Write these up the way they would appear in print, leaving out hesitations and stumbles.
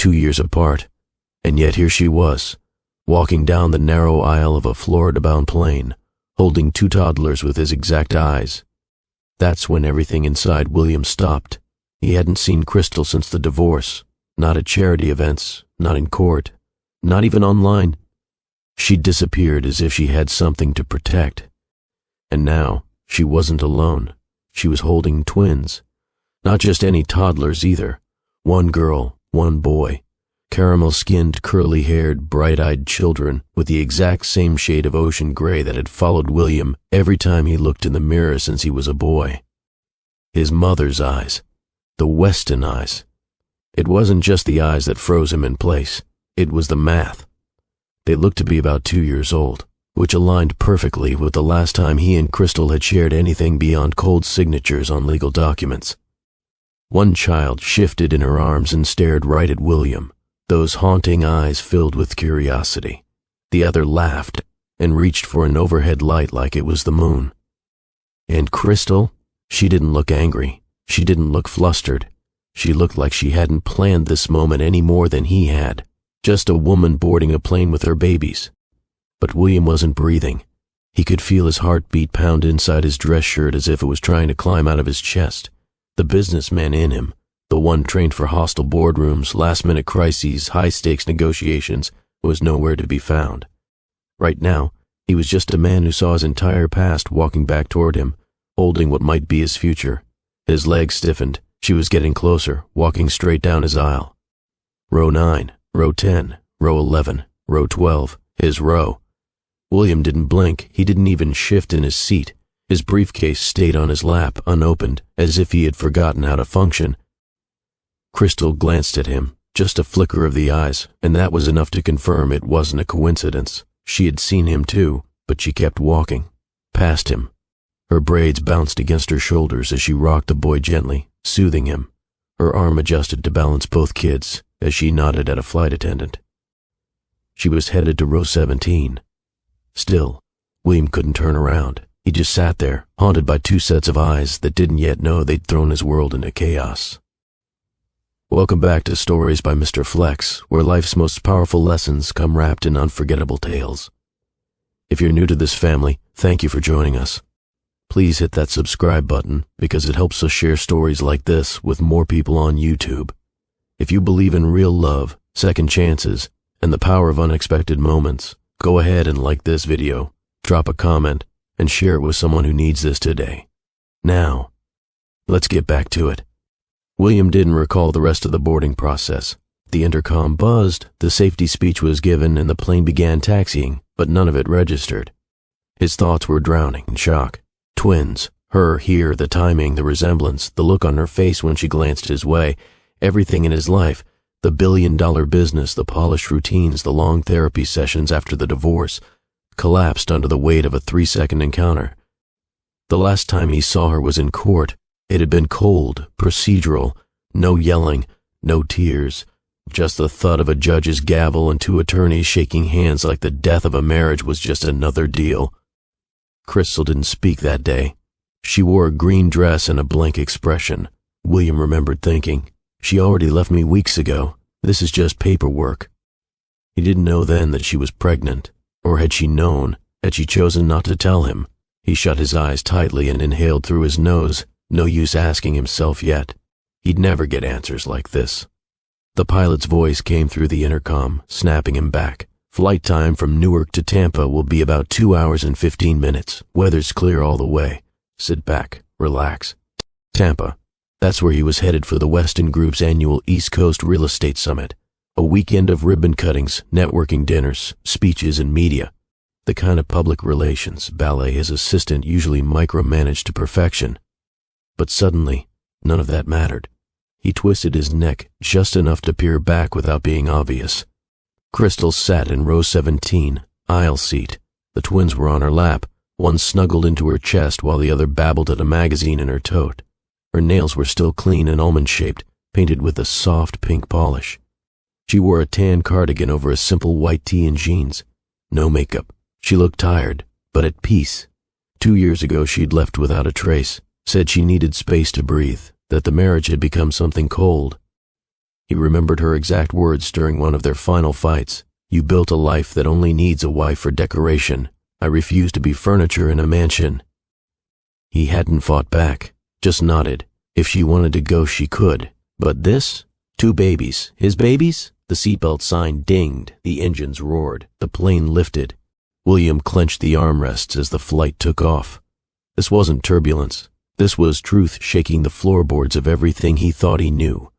2 years apart, and yet here she was, walking down the narrow aisle of a Florida-bound plane, holding 2 toddlers with his exact eyes. That's when everything inside William stopped. He hadn't seen Crystal since the divorce, not at charity events, not in court, not even online. She'd disappeared as if she had something to protect. And now, she wasn't alone. She was holding twins. Not just any toddlers either. 1 girl, 1 boy. Caramel-skinned, curly-haired, bright-eyed children with the exact same shade of ocean gray that had followed William every time he looked in the mirror since he was a boy. His mother's eyes. The Weston eyes. It wasn't just the eyes that froze him in place. It was the math. They looked to be about 2 years old, which aligned perfectly with the last time he and Crystal had shared anything beyond cold signatures on legal documents. One child shifted in her arms and stared right at William, those haunting eyes filled with curiosity. The other laughed and reached for an overhead light like it was the moon. And Crystal? She didn't look angry. She didn't look flustered. She looked like she hadn't planned this moment any more than he had. Just a woman boarding a plane with her babies. But William wasn't breathing. He could feel his heartbeat pound inside his dress shirt as if it was trying to climb out of his chest. The businessman in him, the one trained for hostile boardrooms, last-minute crises, high-stakes negotiations, was nowhere to be found. Right now, he was just a man who saw his entire past walking back toward him, holding what might be his future. His legs stiffened. She was getting closer, walking straight down his aisle. Row 9, row 10, row 11, row 12, his row. William didn't blink. He didn't even shift in his seat. His briefcase stayed on his lap, unopened, as if he had forgotten how to function. Crystal glanced at him, just a flicker of the eyes, and that was enough to confirm it wasn't a coincidence. She had seen him too, but she kept walking, past him. Her braids bounced against her shoulders as she rocked the boy gently, soothing him. Her arm adjusted to balance both kids as she nodded at a flight attendant. She was headed to row 17. Still, William couldn't turn around. He just sat there, haunted by 2 sets of eyes that didn't yet know they'd thrown his world into chaos. Welcome back to Stories by Mr. Flex, where life's most powerful lessons come wrapped in unforgettable tales. If you're new to this family, thank you for joining us. Please hit that subscribe button because it helps us share stories like this with more people on YouTube. If you believe in real love, second chances, and the power of unexpected moments, go ahead and like this video, drop a comment, and share it with someone who needs this today. Now, let's get back to it. William didn't recall the rest of the boarding process. The intercom buzzed, the safety speech was given, and the plane began taxiing, but none of it registered. His thoughts were drowning in shock. Twins, her here, the timing, the resemblance, the look on her face when she glanced his way, everything in his life, the billion-dollar business, the polished routines, the long therapy sessions after the divorce, collapsed under the weight of a 3-second encounter. The last time he saw her was in court. It had been cold, procedural, no yelling, no tears, just the thud of a judge's gavel and 2 attorneys shaking hands like the death of a marriage was just another deal. Crystal didn't speak that day. She wore a green dress and a blank expression. William remembered thinking, "She already left me weeks ago. This is just paperwork." He didn't know then that she was pregnant. Or had she known, had she chosen not to tell him? He shut his eyes tightly and inhaled through his nose. No use asking himself yet. He'd never get answers like this. The pilot's voice came through the intercom, snapping him back. Flight time from Newark to Tampa will be about 2 hours and 15 minutes. Weather's clear all the way. Sit back, relax. Tampa. That's where he was headed for the Weston Group's annual East Coast Real Estate Summit. A weekend of ribbon cuttings, networking dinners, speeches, and media. The kind of public relations ballet his assistant usually micromanaged to perfection. But suddenly, none of that mattered. He twisted his neck just enough to peer back without being obvious. Crystal sat in row 17, aisle seat. The twins were on her lap, one snuggled into her chest while the other babbled at a magazine in her tote. Her nails were still clean and almond-shaped, painted with a soft pink polish. She wore a tan cardigan over a simple white tee and jeans. No makeup. She looked tired, but at peace. 2 years ago she'd left without a trace, said she needed space to breathe, that the marriage had become something cold. He remembered her exact words during one of their final fights. "You built a life that only needs a wife for decoration. I refuse to be furniture in a mansion." He hadn't fought back, just nodded. If she wanted to go, she could. But this? 2 babies. His babies? The seatbelt sign dinged, the engines roared, the plane lifted. William clenched the armrests as the flight took off. This wasn't turbulence. This was truth shaking the floorboards of everything he thought he knew.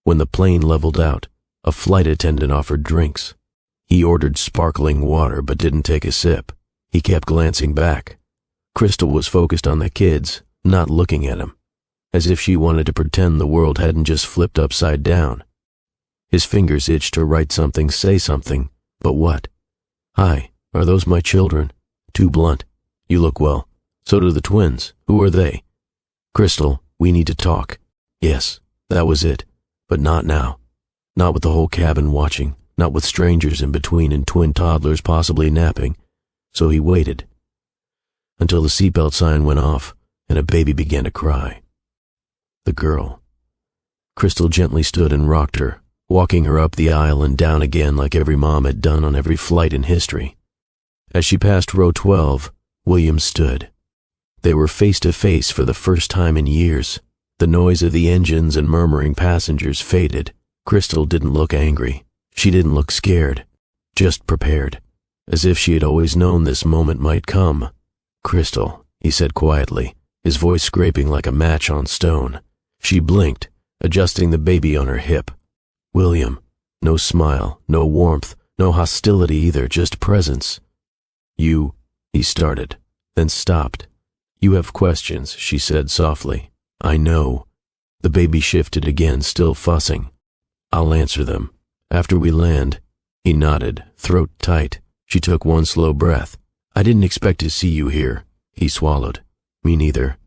When the plane leveled out, a flight attendant offered drinks. He ordered sparkling water but didn't take a sip. He kept glancing back. Crystal was focused on the kids, not looking at him, as if she wanted to pretend the world hadn't just flipped upside down. His fingers itched to write something, say something, but what? "Hi, are those my children?" Too blunt. "You look well. So do the twins. Who are they?" "Crystal, we need to talk." Yes, that was it. But not now. Not with the whole cabin watching, not with strangers in between and twin toddlers possibly napping. So he waited until the seatbelt sign went off and a baby began to cry. The girl. Crystal gently stood and rocked her, walking her up the aisle and down again like every mom had done on every flight in history. As she passed row 12, William stood. They were face to face for the first time in years. The noise of the engines and murmuring passengers faded. Crystal didn't look angry. She didn't look scared. Just prepared. As if she had always known this moment might come. "Crystal," he said quietly, his voice scraping like a match on stone. She blinked, adjusting the baby on her hip. "William." No smile, no warmth, no hostility either, just presence. "You," he started, then stopped. "You have questions," she said softly. "I know." The baby shifted again, still fussing. "I'll answer them. After we land." He nodded, throat tight. She took one slow breath. "I didn't expect to see you here." He swallowed. "Me neither."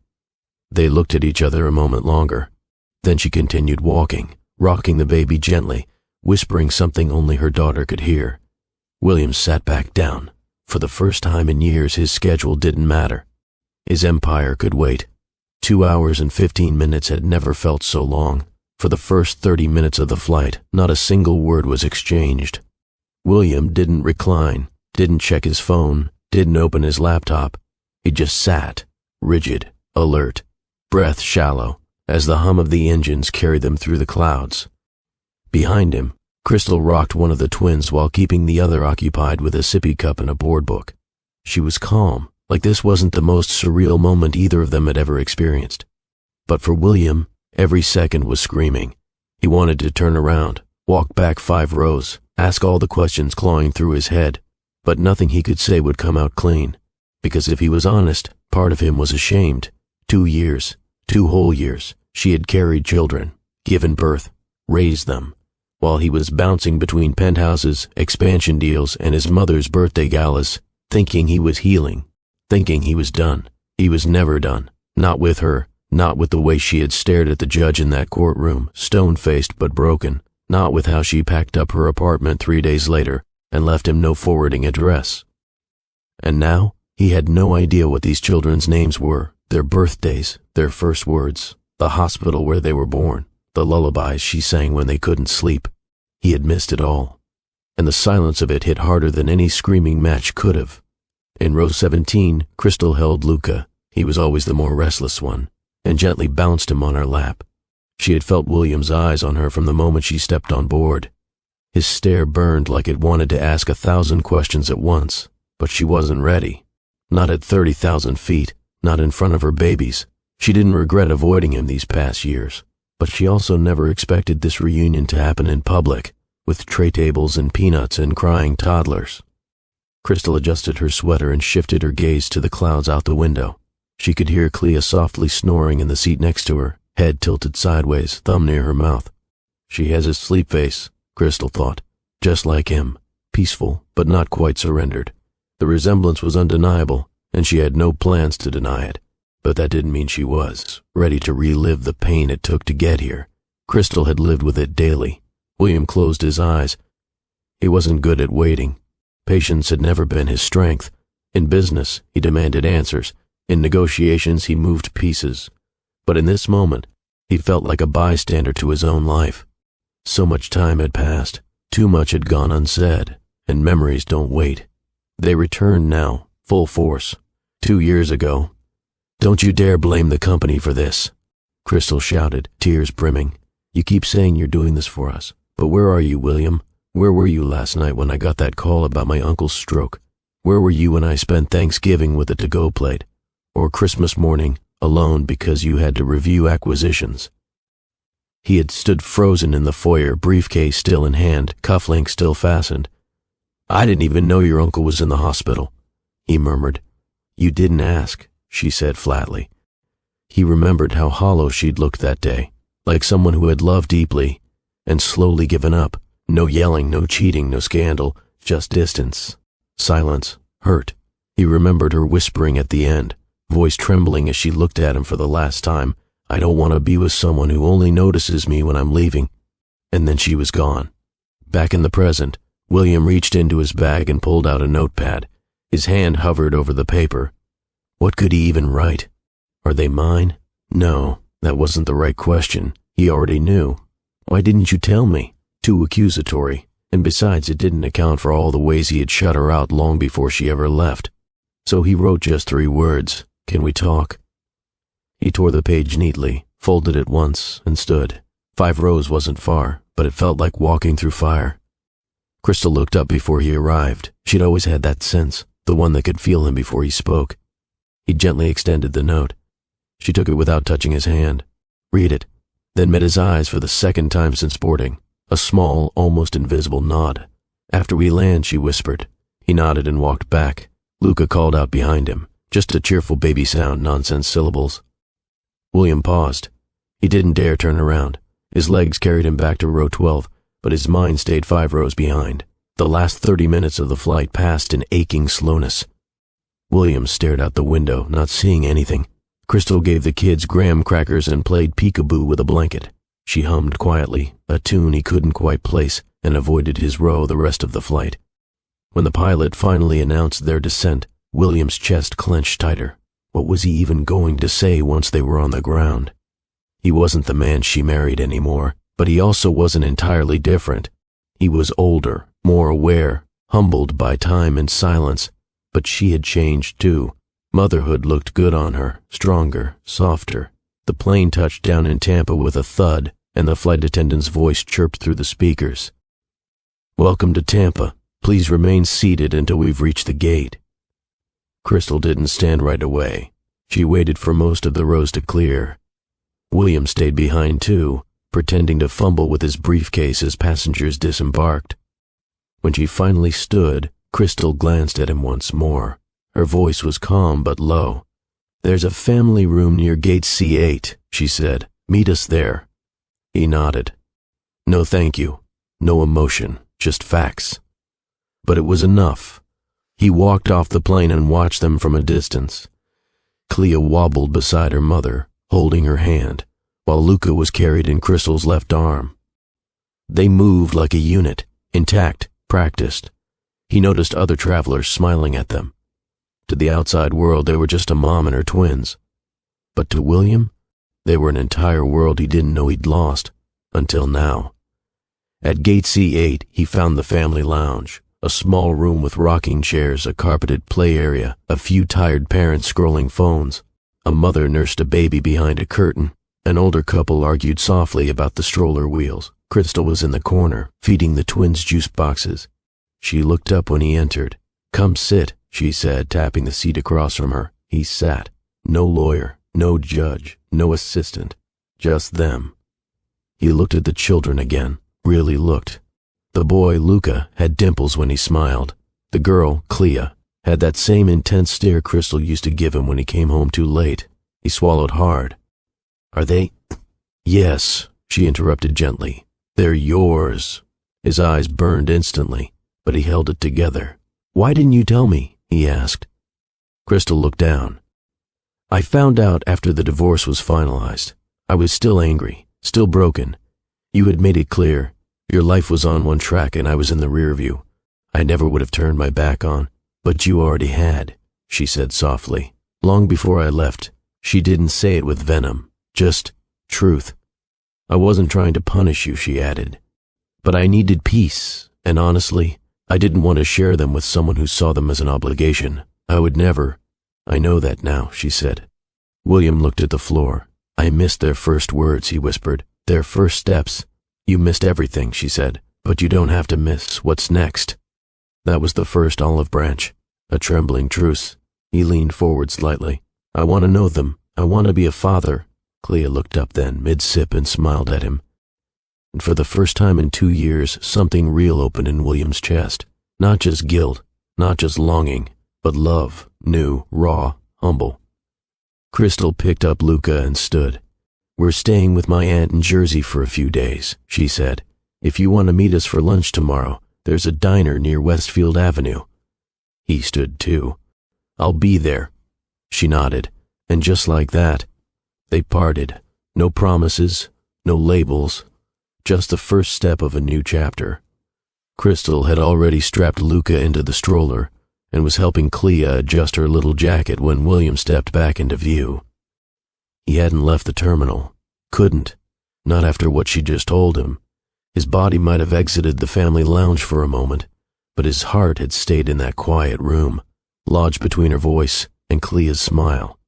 They looked at each other a moment longer. Then she continued walking, rocking the baby gently, whispering something only her daughter could hear. William sat back down. For the first time in years, his schedule didn't matter. His empire could wait. 2 hours and 15 minutes had never felt so long. For the first 30 minutes of the flight, not a single word was exchanged. William didn't recline, didn't check his phone, didn't open his laptop. He just sat, rigid, alert, breath shallow, as the hum of the engines carried them through the clouds. Behind him, Crystal rocked one of the twins while keeping the other occupied with a sippy cup and a board book. She was calm, like this wasn't the most surreal moment either of them had ever experienced. But for William, every second was screaming. He wanted to turn around, walk back 5 rows, ask all the questions clawing through his head, but nothing he could say would come out clean. Because if he was honest, part of him was ashamed. 2 years, 2 whole years, she had carried children, given birth, raised them, while he was bouncing between penthouses, expansion deals, and his mother's birthday galas, thinking he was healing, thinking he was done. He was never done. Not with her, not with the way she had stared at the judge in that courtroom, stone-faced but broken, not with how she packed up her apartment 3 days later and left him no forwarding address. And now, he had no idea what these children's names were, their birthdays, their first words, the hospital where they were born, the lullabies she sang when they couldn't sleep. He had missed it all. And the silence of it hit harder than any screaming match could have. In row 17, Crystal held Luca. He was always the more restless one, and gently bounced him on her lap. She had felt William's eyes on her from the moment she stepped on board. His stare burned like it wanted to ask 1,000 questions at once, but she wasn't ready. Not at 30,000 feet, not in front of her babies. She didn't regret avoiding him these past years, but she also never expected this reunion to happen in public, with tray tables and peanuts and crying toddlers. Crystal adjusted her sweater and shifted her gaze to the clouds out the window. She could hear Clea softly snoring in the seat next to her, head tilted sideways, thumb near her mouth. She has a sleep face, Crystal thought, just like him, peaceful but not quite surrendered. The resemblance was undeniable, and she had no plans to deny it. But that didn't mean she was ready to relive the pain it took to get here. Crystal had lived with it daily. William closed his eyes. He wasn't good at waiting. Patience had never been his strength. In business, he demanded answers. In negotiations, he moved pieces. But in this moment, he felt like a bystander to his own life. So much time had passed, too much had gone unsaid, and memories don't wait. They returned now, full force. 2 years ago. "Don't you dare blame the company for this," Crystal shouted, tears brimming. "You keep saying you're doing this for us, but where are you, William? Where were you last night when I got that call about my uncle's stroke? Where were you when I spent Thanksgiving with a to-go plate? Or Christmas morning, alone because you had to review acquisitions?" He had stood frozen in the foyer, briefcase still in hand, cufflinks still fastened. "I didn't even know your uncle was in the hospital," he murmured. "You didn't ask," she said flatly. He remembered how hollow she'd looked that day, like someone who had loved deeply and slowly given up. No yelling, no cheating, no scandal, just distance, silence, hurt. He remembered her whispering at the end, voice trembling as she looked at him for the last time, "I don't want to be with someone who only notices me when I'm leaving." And then she was gone. Back in the present, William reached into his bag and pulled out a notepad. His hand hovered over the paper. What could he even write? Are they mine? No, that wasn't the right question. He already knew. Why didn't you tell me? Too accusatory, and besides it didn't account for all the ways he had shut her out long before she ever left. So he wrote just 3 words. "Can we talk?" He tore the page neatly, folded it once, and stood. 5 rows wasn't far, but it felt like walking through fire. Crystal looked up before he arrived. She'd always had that sense, the one that could feel him before he spoke. He gently extended the note. She took it without touching his hand. "Read it," then met his eyes for the second time since boarding. A small, almost invisible nod. "After we land," she whispered. He nodded and walked back. Luca called out behind him, just a cheerful baby sound, nonsense syllables. William paused. He didn't dare turn around. His legs carried him back to row 12, but his mind stayed 5 rows behind. The last 30 minutes of the flight passed in aching slowness. William stared out the window, not seeing anything. Crystal gave the kids graham crackers and played peekaboo with a blanket. She hummed quietly, a tune he couldn't quite place, and avoided his row the rest of the flight. When the pilot finally announced their descent, William's chest clenched tighter. What was he even going to say once they were on the ground? He wasn't the man she married anymore, but he also wasn't entirely different. He was older, more aware, humbled by time and silence, but she had changed too. Motherhood looked good on her, stronger, softer. The plane touched down in Tampa with a thud, and the flight attendant's voice chirped through the speakers. "Welcome to Tampa. Please remain seated until we've reached the gate." Crystal didn't stand right away. She waited for most of the rows to clear. William stayed behind too, pretending to fumble with his briefcase as passengers disembarked. When she finally stood, Crystal glanced at him once more. Her voice was calm but low. "There's a family room near gate C8, she said. "Meet us there." He nodded. No thank you, no emotion, just facts. But it was enough. He walked off the plane and watched them from a distance. Clea wobbled beside her mother, holding her hand, while Luca was carried in Crystal's left arm. They moved like a unit, intact, practiced. He noticed other travelers smiling at them. To the outside world, they were just a mom and her twins. But to William, they were an entire world he didn't know he'd lost, until now. At gate C8, he found the family lounge, a small room with rocking chairs, a carpeted play area, a few tired parents scrolling phones. A mother nursed a baby behind a curtain. An older couple argued softly about the stroller wheels. Crystal was in the corner, feeding the twins juice boxes. She looked up when he entered. "Come sit," she said, tapping the seat across from her. He sat. No lawyer, no judge, no assistant, just them. He looked at the children again, really looked. The boy, Luca, had dimples when he smiled. The girl, Clea, had that same intense stare Crystal used to give him when he came home too late. He swallowed hard. "Are they?" "Yes," she interrupted gently. "They're yours." His eyes burned instantly, but he held it together. "Why didn't you tell me?" he asked. Crystal looked down. "I found out after the divorce was finalized. I was still angry, still broken. You had made it clear. Your life was on one track and I was in the rear view. I never would have turned my back on, but you already had," she said softly. "Long before I left." She didn't say it with venom, just truth. "I wasn't trying to punish you," she added. But I needed peace, and honestly, I didn't want to share them with someone who saw them as an obligation. I would never. I know that now, she said. William looked at the floor. I missed their first words, he whispered. Their first steps. You missed everything, she said, but you don't have to miss what's next. That was the first olive branch, a trembling truce. He leaned forward slightly. I want to know them. I want to be a father. Clea looked up then, mid-sip, and smiled at him. And for the first time in 2 years, something real opened in William's chest. Not just guilt, not just longing, but love, new, raw, humble. Crystal picked up Luca and stood. We're staying with my aunt in Jersey for a few days, she said. If you want to meet us for lunch tomorrow, there's a diner near Westfield Avenue. He stood too. I'll be there. She nodded, and just like that, they parted. No promises, no labels, just the first step of a new chapter. Crystal had already strapped Luca into the stroller and was helping Clea adjust her little jacket when William stepped back into view. He hadn't left the terminal. Couldn't. Not after what she just told him. His body might have exited the family lounge for a moment, but his heart had stayed in that quiet room, lodged between her voice and Clea's smile.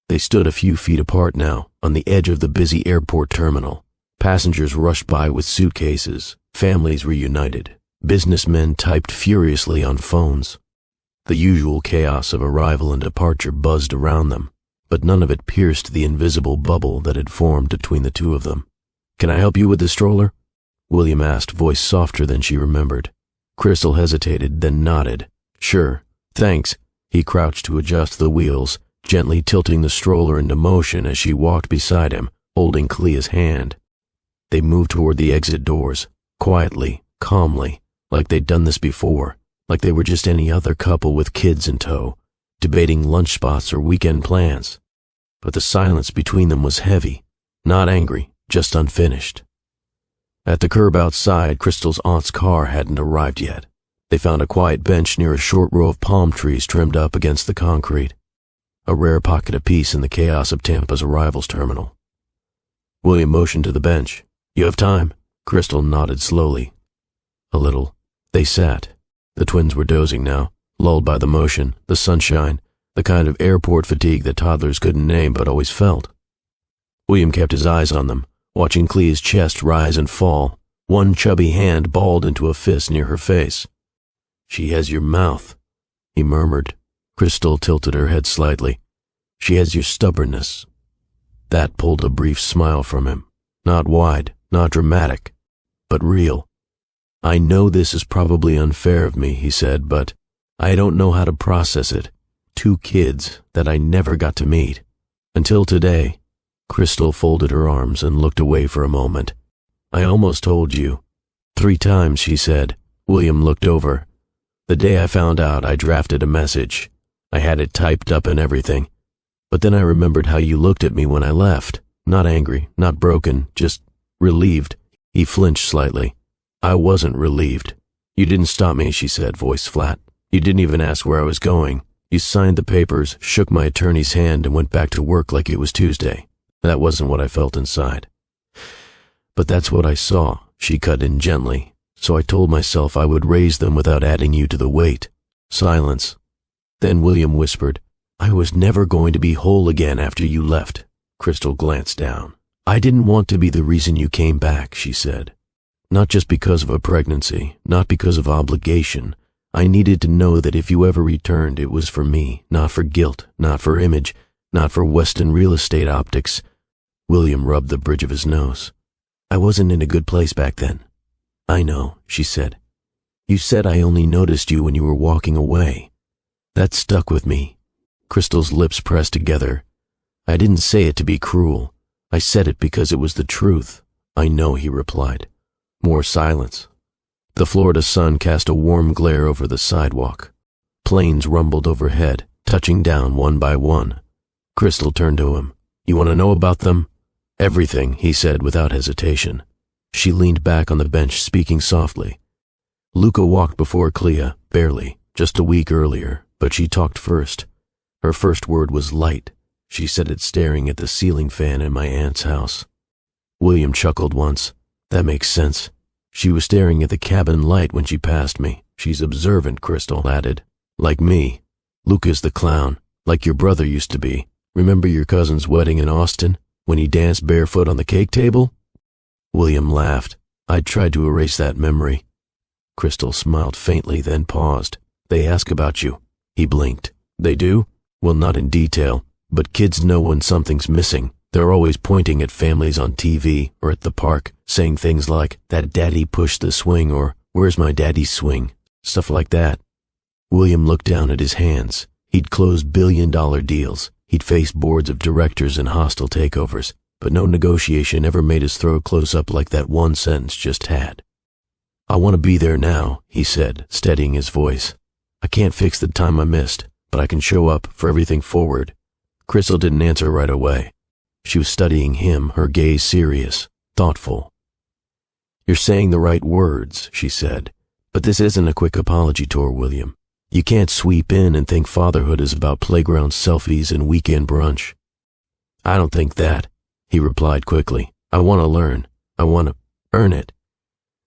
They stood a few feet apart now, on the edge of the busy airport terminal. Passengers rushed by with suitcases, families reunited, businessmen typed furiously on phones. The usual chaos of arrival and departure buzzed around them, but none of it pierced the invisible bubble that had formed between the two of them. Can I help you with the stroller? William asked, voice softer than she remembered. Crystal hesitated, then nodded. Sure, thanks. He crouched to adjust the wheels, gently tilting the stroller into motion as she walked beside him, holding Clea's hand. They moved toward the exit doors, quietly, calmly, like they'd done this before, like they were just any other couple with kids in tow, debating lunch spots or weekend plans. But the silence between them was heavy, not angry, just unfinished. At the curb outside, Crystal's aunt's car hadn't arrived yet. They found a quiet bench near a short row of palm trees trimmed up against the concrete, a rare pocket of peace in the chaos of Tampa's arrivals terminal. William motioned to the bench. You have time? Crystal nodded slowly. A little. They sat. The twins were dozing now, lulled by the motion, the sunshine, the kind of airport fatigue that toddlers couldn't name but always felt. William kept his eyes on them, watching Clea's chest rise and fall, one chubby hand balled into a fist near her face. She has your mouth, he murmured. Crystal tilted her head slightly. She has your stubbornness. That pulled a brief smile from him, not wide, not dramatic, but real. I know this is probably unfair of me, he said, but I don't know how to process it. 2 kids that I never got to meet. Until today. Crystal folded her arms and looked away for a moment. I almost told you. 3 times, she said. William looked over. The day I found out, I drafted a message. I had it typed up and everything. But then I remembered how you looked at me when I left. Not angry, not broken, just relieved. He flinched slightly. I wasn't relieved. You didn't stop me, she said, voice flat. You didn't even ask where I was going. You signed the papers, shook my attorney's hand, and went back to work like it was Tuesday. That wasn't what I felt inside. But that's what I saw, she cut in gently, so I told myself I would raise them without adding you to the weight. Silence. Then William whispered, I was never going to be whole again after you left. Crystal glanced down. I didn't want to be the reason you came back, she said. Not just because of a pregnancy, not because of obligation. I needed to know that if you ever returned, it was for me, not for guilt, not for image, not for Weston real estate optics. William rubbed the bridge of his nose. I wasn't in a good place back then. I know, she said. You said I only noticed you when you were walking away. That stuck with me. Crystal's lips pressed together. I didn't say it to be cruel. I said it because it was the truth. I know, he replied. More silence. The Florida sun cast a warm glare over the sidewalk. Planes rumbled overhead, touching down one by one. Crystal turned to him. You want to know about them? Everything, he said without hesitation. She leaned back on the bench, speaking softly. Luca walked before Clea, barely, just a week earlier, but she talked first. Her first word was light. She said it staring at the ceiling fan in my aunt's house. William chuckled once. That makes sense. She was staring at the cabin light when she passed me. She's observant, Crystal added. Like me. Luca's the clown, like your brother used to be. Remember your cousin's wedding in Austin, when he danced barefoot on the cake table? William laughed. I tried to erase that memory. Crystal smiled faintly, then paused. They ask about you. He blinked. They do? Well, not in detail, but kids know when something's missing. They're always pointing at families on TV or at the park, saying things like, that daddy pushed the swing, or where's my daddy's swing? Stuff like that. William looked down at his hands. He'd closed billion-dollar deals. He'd faced boards of directors and hostile takeovers, but no negotiation ever made his throat close up like that one sentence just had. I want to be there now, he said, steadying his voice. I can't fix the time I missed, but I can show up for everything forward. Crystal didn't answer right away. She was studying him, her gaze serious, thoughtful. You're saying the right words, she said, but this isn't a quick apology tour, William. You can't sweep in and think fatherhood is about playground selfies and weekend brunch. I don't think that, he replied quickly. I want to learn. I want to earn it.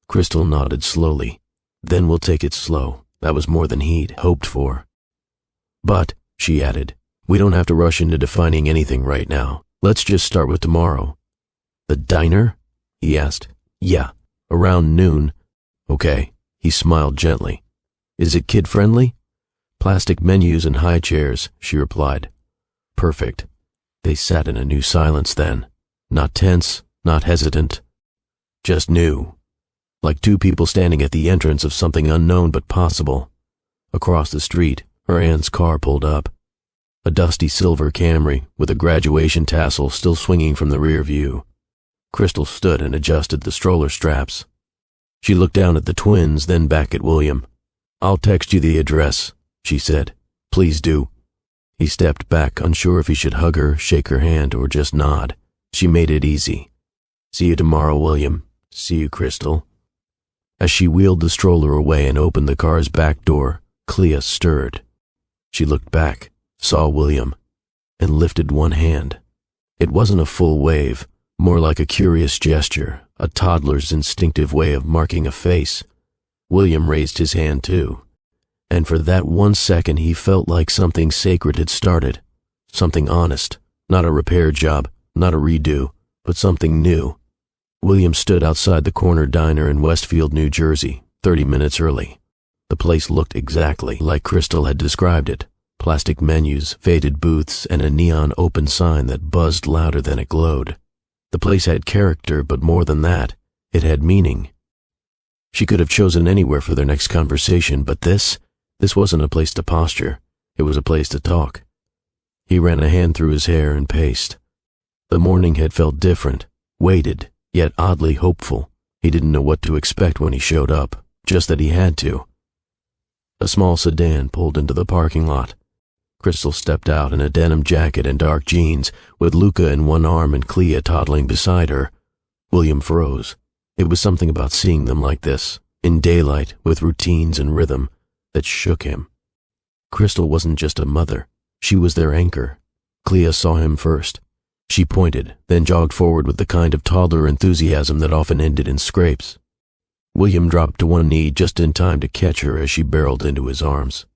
Crystal nodded slowly. Then we'll take it slow. That was more than he'd hoped for. But, she added, we don't have to rush into defining anything right now. Let's just start with tomorrow. The diner? He asked. Yeah, around noon. Okay, he smiled gently. Is it kid-friendly? Plastic menus and high chairs, she replied. Perfect. They sat in a new silence then. Not tense, not hesitant. Just new. Like two people standing at the entrance of something unknown but possible. Across the street, her aunt's car pulled up. A dusty silver Camry with a graduation tassel still swinging from the rear view. Crystal stood and adjusted the stroller straps. She looked down at the twins, then back at William. I'll text you the address, she said. Please do. He stepped back, unsure if he should hug her, shake her hand, or just nod. She made it easy. See you tomorrow, William. See you, Crystal. As she wheeled the stroller away and opened the car's back door, Clea stirred. She looked back, saw William, and lifted one hand. It wasn't a full wave, more like a curious gesture, a toddler's instinctive way of marking a face. William raised his hand too, and for that 1 second he felt like something sacred had started, something honest, not a repair job, not a redo, but something new. William stood outside the corner diner in Westfield, New Jersey, 30 minutes early. The place looked exactly like Crystal had described it. Plastic menus, faded booths, and a neon open sign that buzzed louder than it glowed. The place had character, but more than that, it had meaning. She could have chosen anywhere for their next conversation, but this wasn't a place to posture. It was a place to talk. He ran a hand through his hair and paced. The morning had felt different, weighted, yet oddly hopeful. He didn't know what to expect when he showed up, just that he had to. A small sedan pulled into the parking lot. Crystal stepped out in a denim jacket and dark jeans, with Luca in one arm and Clea toddling beside her. William froze. It was something about seeing them like this, in daylight, with routines and rhythm, that shook him. Crystal wasn't just a mother. She was their anchor. Clea saw him first. She pointed, then jogged forward with the kind of toddler enthusiasm that often ended in scrapes. William dropped to one knee just in time to catch her as she barreled into his arms.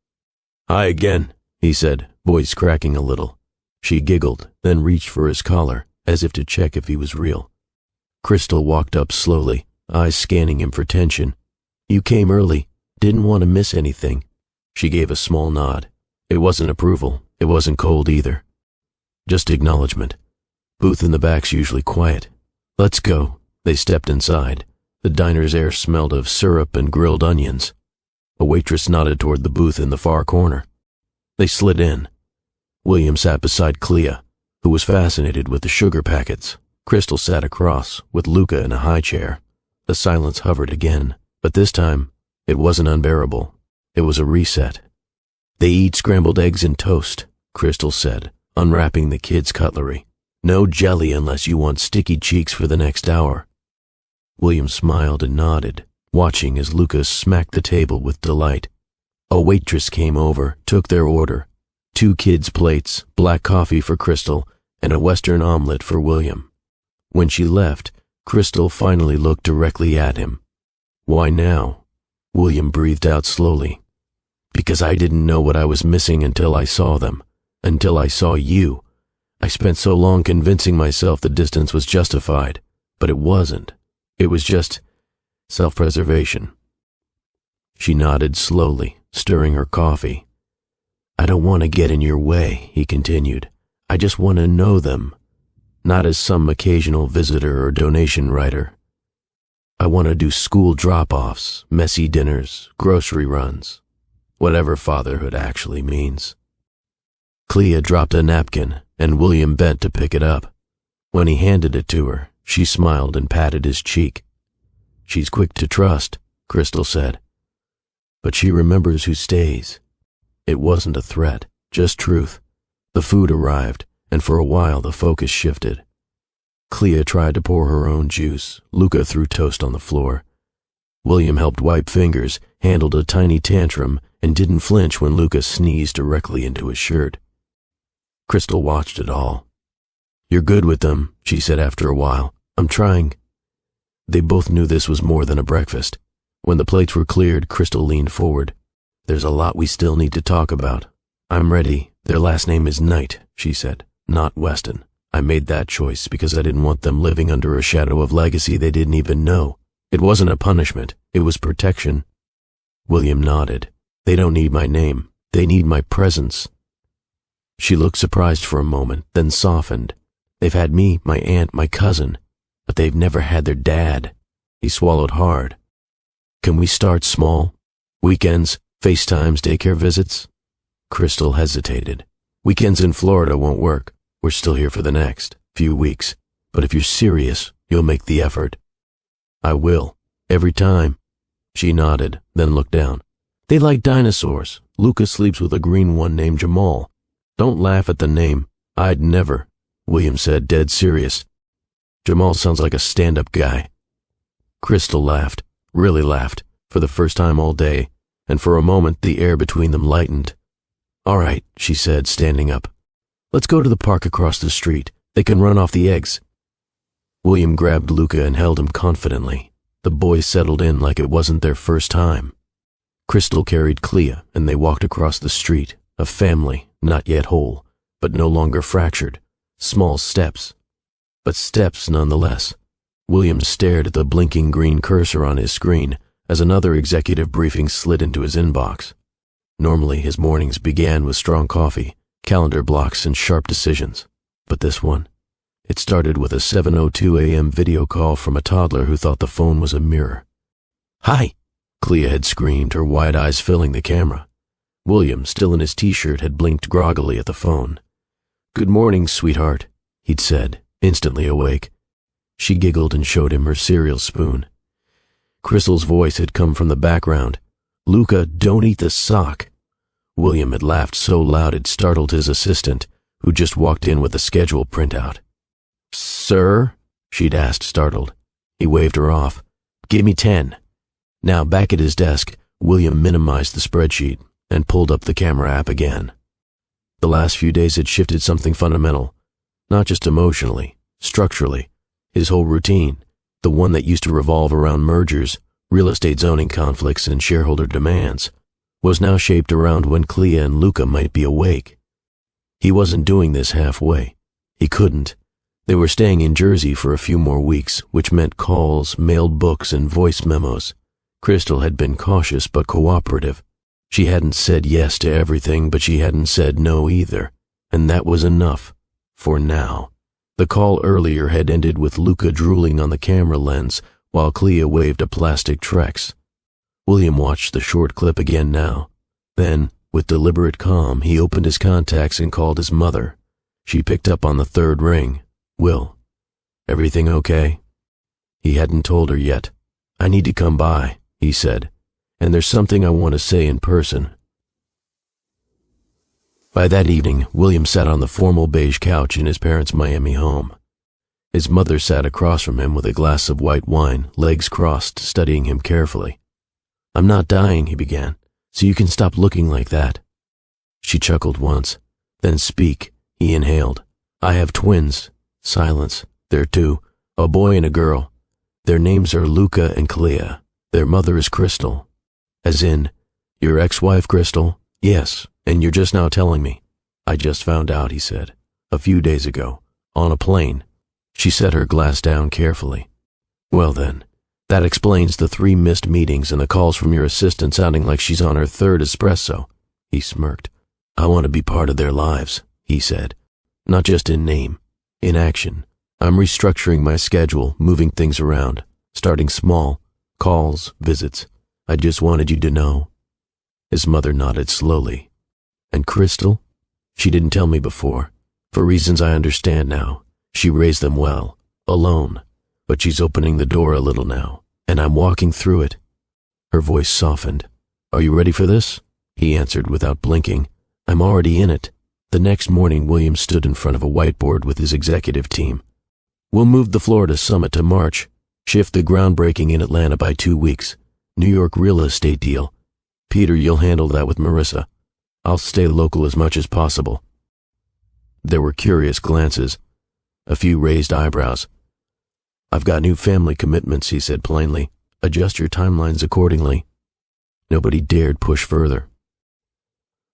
Hi again, he said, voice cracking a little. She giggled, then reached for his collar, as if to check if he was real. Crystal walked up slowly, eyes scanning him for tension. You came early. Didn't want to miss anything. She gave a small nod. It wasn't approval. It wasn't cold either. Just acknowledgement. Booth in the back's usually quiet. Let's go. They stepped inside. The diner's air smelled of syrup and grilled onions. A waitress nodded toward the booth in the far corner. They slid in. William sat beside Clea, who was fascinated with the sugar packets. Crystal sat across, with Luca in a high chair. The silence hovered again, but this time, it wasn't unbearable. It was a reset. They eat scrambled eggs and toast, Crystal said, unwrapping the kids' cutlery. No jelly unless you want sticky cheeks for the next hour. William smiled and nodded, watching as Luca smacked the table with delight. A waitress came over, took their order. 2 kids' plates, black coffee for Crystal, and a Western omelet for William. When she left, Crystal finally looked directly at him. Why now? William breathed out slowly. Because I didn't know what I was missing until I saw them. Until I saw you. I spent so long convincing myself the distance was justified, but it wasn't. It was just self-preservation. She nodded slowly, stirring her coffee. I don't want to get in your way, he continued. I just want to know them, not as some occasional visitor or donation writer. I want to do school drop-offs, messy dinners, grocery runs, whatever fatherhood actually means. Clea dropped a napkin, and William bent to pick it up. When he handed it to her, she smiled and patted his cheek. She's quick to trust, Crystal said. But she remembers who stays. It wasn't a threat, just truth. The food arrived, and for a while the focus shifted. Clea tried to pour her own juice. Luca threw toast on the floor. William helped wipe fingers, handled a tiny tantrum, and didn't flinch when Luca sneezed directly into his shirt. Crystal watched it all. You're good with them, she said after a while. I'm trying. They both knew this was more than a breakfast. When the plates were cleared, Crystal leaned forward. There's a lot we still need to talk about. I'm ready. Their last name is Knight, she said, not Weston. I made that choice because I didn't want them living under a shadow of legacy they didn't even know. It wasn't a punishment. It was protection. William nodded. They don't need my name. They need my presence. She looked surprised for a moment, then softened. They've had me, my aunt, my cousin, but they've never had their dad. He swallowed hard. Can we start small? Weekends, FaceTimes, daycare visits? Crystal hesitated. Weekends in Florida won't work. We're still here for the next few weeks. But if you're serious, you'll make the effort. I will. Every time. She nodded, then looked down. They like dinosaurs. Luca sleeps with a green one named Jamal. Don't laugh at the name. I'd never, William said, dead serious. Jamal sounds like a stand-up guy. Crystal laughed, really laughed, for the first time all day, and for a moment the air between them lightened. All right, she said, standing up. Let's go to the park across the street. They can run off the eggs. William grabbed Luca and held him confidently. The boys settled in like it wasn't their first time. Crystal carried Clea, and they walked across the street, a family, not yet whole, but no longer fractured. Small steps, but steps nonetheless. William stared at the blinking green cursor on his screen as another executive briefing slid into his inbox. Normally his mornings began with strong coffee, calendar blocks, and sharp decisions. But this one, it started with a 7:02 a.m. video call from a toddler who thought the phone was a mirror. Hi, Clea had screamed, her wide eyes filling the camera. William, still in his t-shirt, had blinked groggily at the phone. Good morning, sweetheart, he'd said, instantly awake. She giggled and showed him her cereal spoon. Crystal's voice had come from the background. Luca, don't eat the sock. William had laughed so loud it startled his assistant, who just walked in with a schedule printout. Sir? She'd asked, startled. He waved her off. Give me 10. Now, back at his desk, William minimized the spreadsheet and pulled up the camera app again. The last few days had shifted something fundamental, not just emotionally, structurally. His whole routine, the one that used to revolve around mergers, real estate zoning conflicts, and shareholder demands, was now shaped around when Clea and Luca might be awake. He wasn't doing this halfway. He couldn't. They were staying in Jersey for a few more weeks, which meant calls, mailed books, and voice memos. Crystal had been cautious but cooperative. She hadn't said yes to everything, but she hadn't said no either, and that was enough, for now. The call earlier had ended with Luca drooling on the camera lens while Clea waved a plastic Trex. William watched the short clip again now. Then, with deliberate calm, he opened his contacts and called his mother. She picked up on the third ring. Will, everything okay? He hadn't told her yet. I need to come by, he said, and there's something I want to say in person. By that evening, William sat on the formal beige couch in his parents' Miami home. His mother sat across from him with a glass of white wine, legs crossed, studying him carefully. I'm not dying, he began, so you can stop looking like that. She chuckled once. Then speak, he inhaled. I have twins. Silence. They're two, a boy and a girl. Their names are Luca and Clea. Their mother is Crystal. As in, your ex-wife, Crystal? Yes, and you're just now telling me. I just found out, he said, a few days ago, on a plane. She set her glass down carefully. Well then, that explains the 3 missed meetings and the calls from your assistant sounding like she's on her 3rd espresso. He smirked. I want to be part of their lives, he said. Not just in name, in action. I'm restructuring my schedule, moving things around, starting small, calls, visits. I just wanted you to know. His mother nodded slowly. And Crystal? She didn't tell me before. For reasons I understand now, she raised them well, alone. But she's opening the door a little now, and I'm walking through it. Her voice softened. Are you ready for this? He answered without blinking. I'm already in it. The next morning, William stood in front of a whiteboard with his executive team. We'll move the Florida summit to March, shift the groundbreaking in Atlanta by 2 weeks. New York real estate deal. Peter, you'll handle that with Marissa. I'll stay local as much as possible. There were curious glances, a few raised eyebrows. I've got new family commitments, he said plainly. Adjust your timelines accordingly. Nobody dared push further.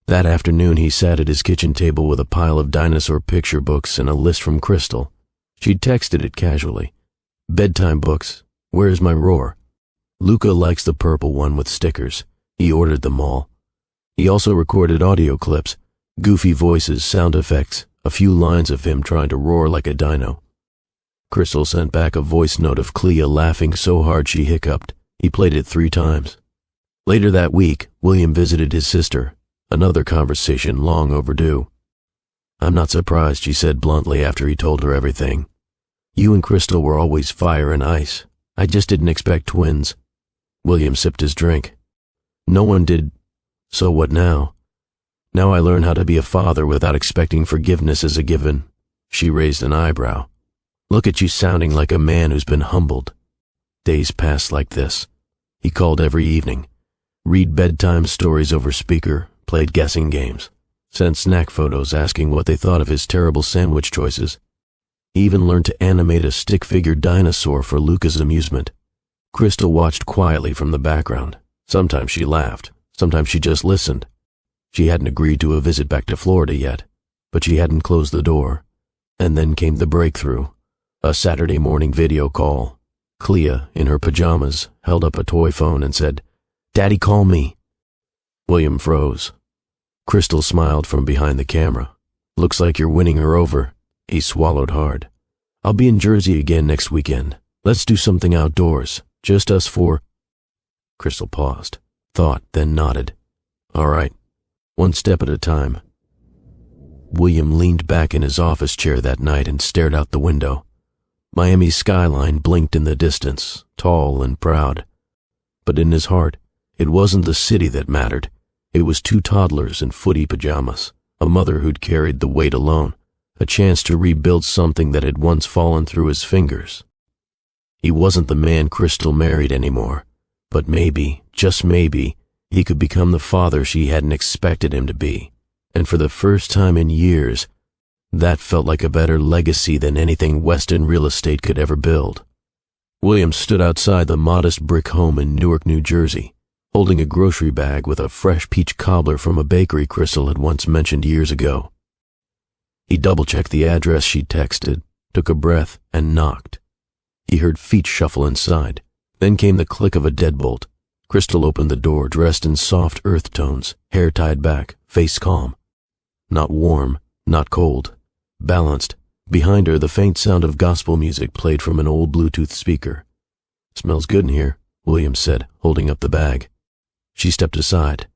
That afternoon he sat at his kitchen table with a pile of dinosaur picture books and a list from Crystal. She'd texted it casually. Bedtime books. Where's my roar? Luca likes the purple one with stickers. He ordered them all. He also recorded audio clips, goofy voices, sound effects, a few lines of him trying to roar like a dino. Crystal sent back a voice note of Clea laughing so hard she hiccuped. He played it 3 times. Later that week, William visited his sister. Another conversation long overdue. I'm not surprised, she said bluntly after he told her everything. You and Crystal were always fire and ice. I just didn't expect twins. William sipped his drink. No one did. So what now? Now I learn how to be a father without expecting forgiveness as a given. She raised an eyebrow. Look at you sounding like a man who's been humbled. Days passed like this. He called every evening. Read bedtime stories over speaker, played guessing games, sent snack photos asking what they thought of his terrible sandwich choices. He even learned to animate a stick-figure dinosaur for Luca's amusement. Crystal watched quietly from the background. Sometimes she laughed, sometimes she just listened. She hadn't agreed to a visit back to Florida yet, but she hadn't closed the door. And then came the breakthrough. A Saturday morning video call. Clea, in her pajamas, held up a toy phone and said, Daddy, call me. William froze. Crystal smiled from behind the camera. Looks like you're winning her over. He swallowed hard. I'll be in Jersey again next weekend. Let's do something outdoors. Just us 4. Crystal paused, thought, then nodded. All right. One step at a time. William leaned back in his office chair that night and stared out the window. Miami's skyline blinked in the distance, tall and proud. But in his heart, it wasn't the city that mattered. It was 2 toddlers in footy pajamas, a mother who'd carried the weight alone, a chance to rebuild something that had once fallen through his fingers. He wasn't the man Crystal married anymore, but maybe, just maybe, he could become the father she hadn't expected him to be. And for the first time in years, that felt like a better legacy than anything Weston real estate could ever build. William stood outside the modest brick home in Newark, New Jersey, holding a grocery bag with a fresh peach cobbler from a bakery Crystal had once mentioned years ago. He double-checked the address she'd texted, took a breath, and knocked. He heard feet shuffle inside. Then came the click of a deadbolt. Crystal opened the door, dressed in soft earth tones, hair tied back, face calm. Not warm, not cold. Balanced. Behind her, the faint sound of gospel music played from an old Bluetooth speaker. Smells good in here, William said, holding up the bag. She stepped aside.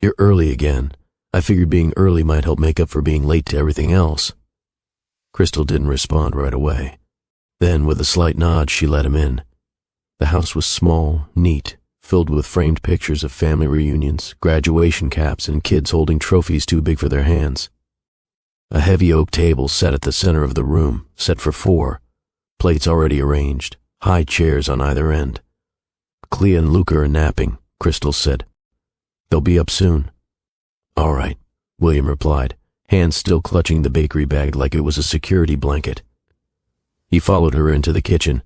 You're early again. I figured being early might help make up for being late to everything else. Crystal didn't respond right away. Then, with a slight nod, she let him in. The house was small, neat, filled with framed pictures of family reunions, graduation caps, and kids holding trophies too big for their hands. A heavy oak table sat at the center of the room, set for 4, plates already arranged, high chairs on either end. Clea and Luca are napping, Crystal said. They'll be up soon. All right, William replied, hands still clutching the bakery bag like it was a security blanket. He followed her into the kitchen.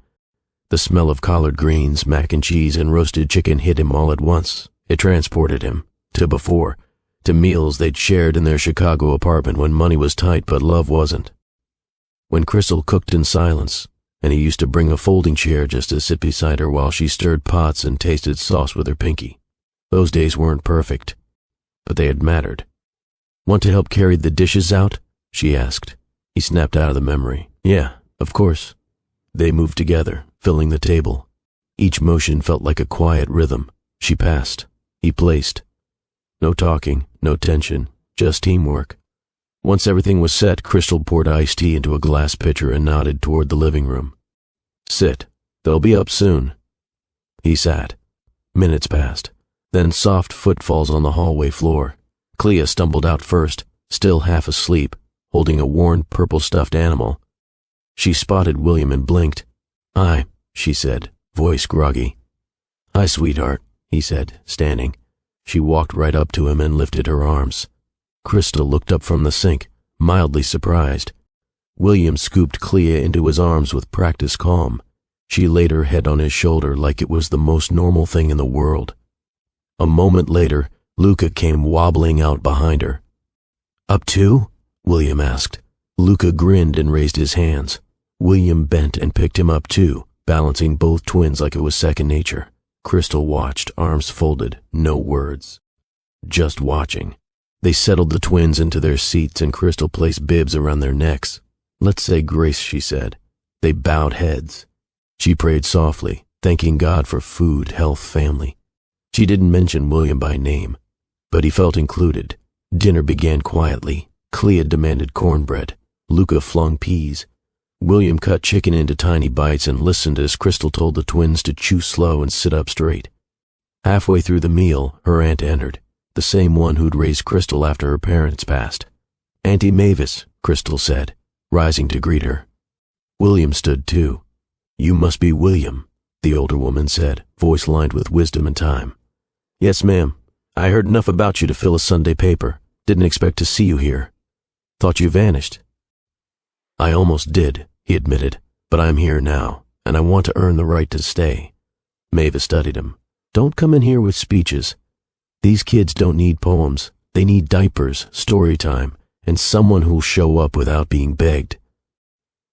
The smell of collard greens, mac and cheese, and roasted chicken hit him all at once. It transported him to before, to meals they'd shared in their Chicago apartment when money was tight but love wasn't. When Crystal cooked in silence, and he used to bring a folding chair just to sit beside her while she stirred pots and tasted sauce with her pinky. Those days weren't perfect, but they had mattered. "Want to help carry the dishes out?" she asked. He snapped out of the memory. "Yeah, of course." They moved together, filling the table. Each motion felt like a quiet rhythm. She passed. He placed. No talking, no tension, just teamwork. Once everything was set, Crystal poured iced tea into a glass pitcher and nodded toward the living room. "Sit. They'll be up soon." He sat. Minutes passed. Then soft footfalls on the hallway floor. Clea stumbled out first, still half asleep, holding a worn purple stuffed animal. She spotted William and blinked. "Hi," she said, voice groggy. "Hi, sweetheart," he said, standing. She walked right up to him and lifted her arms. Crystal looked up from the sink, mildly surprised. William scooped Clea into his arms with practiced calm. She laid her head on his shoulder like it was the most normal thing in the world. A moment later, Luca came wobbling out behind her. "Up too?" William asked. Luca grinned and raised his hands. William bent and picked him up too, balancing both twins like it was second nature. Crystal watched, arms folded, no words. Just watching. They settled the twins into their seats and Crystal placed bibs around their necks. "Let's say grace," she said. They bowed heads. She prayed softly, thanking God for food, health, family. She didn't mention William by name, but he felt included. Dinner began quietly. Clea demanded cornbread. Luca flung peas. William cut chicken into tiny bites and listened as Crystal told the twins to chew slow and sit up straight. Halfway through the meal, her aunt entered, the same one who'd raised Crystal after her parents passed. "Auntie Mavis," Crystal said, rising to greet her. William stood too. "You must be William," the older woman said, voice lined with wisdom and time. "Yes, ma'am. I heard enough about you to fill a Sunday paper. Didn't expect to see you here. Thought you vanished." "I almost did," he admitted, "but I'm here now, and I want to earn the right to stay." Mavis studied him. "Don't come in here with speeches. These kids don't need poems. They need diapers, story time, and someone who'll show up without being begged."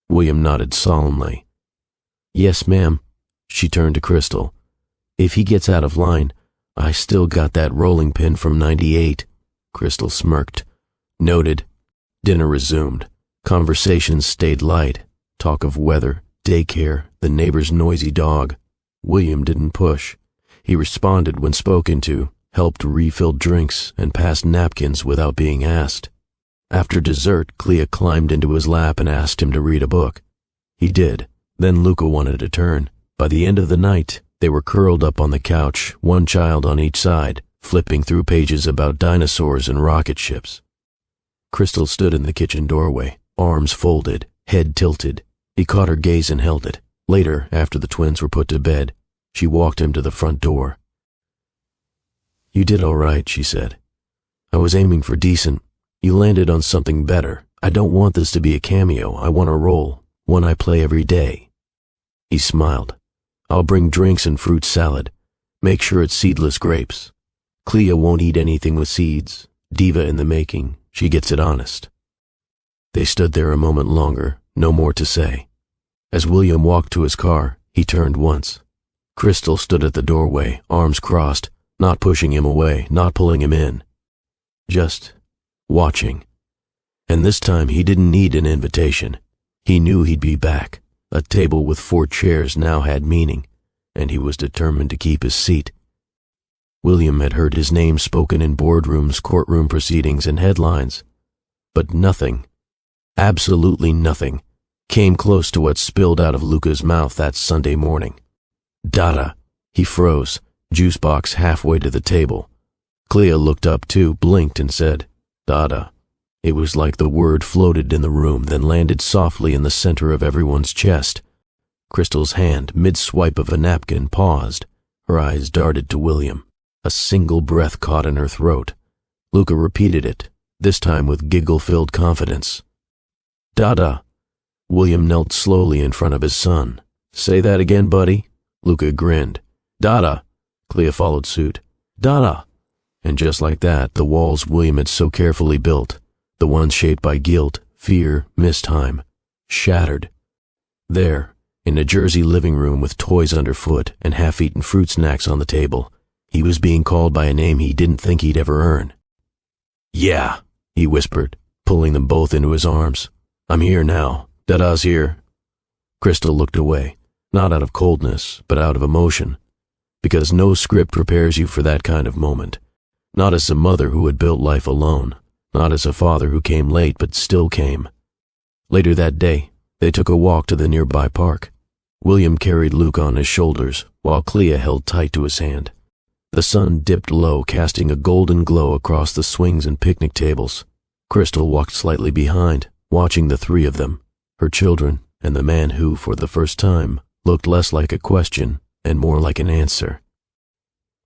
William nodded solemnly. "Yes, ma'am." She turned to Crystal. "If he gets out of line, I still got that rolling pin from '98. Crystal smirked. "Noted." Dinner resumed. Conversations stayed light. Talk of weather, daycare, the neighbor's noisy dog. William didn't push. He responded when spoken to, helped refill drinks, and passed napkins without being asked. After dessert, Clea climbed into his lap and asked him to read a book. He did. Then Luca wanted a turn. By the end of the night, they were curled up on the couch, one child on each side, flipping through pages about dinosaurs and rocket ships. Crystal stood in the kitchen doorway, arms folded, head tilted. He caught her gaze and held it. Later, after the twins were put to bed, she walked him to the front door. "You did all right," she said. "I was aiming for decent. You landed on something better. I don't want this to be a cameo. I want a role, one I play every day." He smiled. "I'll bring drinks and fruit salad. Make sure it's seedless grapes. Clea won't eat anything with seeds. Diva in the making. She gets it honest." They stood there a moment longer, no more to say. As William walked to his car, he turned once. Crystal stood at the doorway, arms crossed, not pushing him away, not pulling him in. Just watching. And this time he didn't need an invitation. He knew he'd be back. A table with 4 chairs now had meaning, and he was determined to keep his seat. William had heard his name spoken in boardrooms, courtroom proceedings, and headlines. But nothing, absolutely nothing, came close to what spilled out of Luca's mouth that Sunday morning. "Dada." He froze, juice box halfway to the table. Clea looked up too, blinked, and said, "Dada." It was like the word floated in the room, then landed softly in the center of everyone's chest. Crystal's hand, mid-swipe of a napkin, paused. Her eyes darted to William. A single breath caught in her throat. Luca repeated it, this time with giggle-filled confidence. "Dada." William knelt slowly in front of his son. Say that again, buddy. Luca grinned. Dada. Clea followed suit. Dada. And just like that, the walls William had so carefully built, the ones shaped by guilt, fear, mistime, shattered. There, in a Jersey living room with toys underfoot and half-eaten fruit snacks on the table, he was being called by a name he didn't think he'd ever earn. Yeah, he whispered, pulling them both into his arms. I'm here now. Dada's here. Crystal looked away, not out of coldness, but out of emotion, because no script prepares you for that kind of moment. Not as a mother who had built life alone, not as a father who came late but still came. Later that day, they took a walk to the nearby park. William carried Luke on his shoulders, while Clea held tight to his hand. The sun dipped low, casting a golden glow across the swings and picnic tables. Crystal walked slightly behind, watching the three of them, her children, and the man who, for the first time, looked less like a question and more like an answer.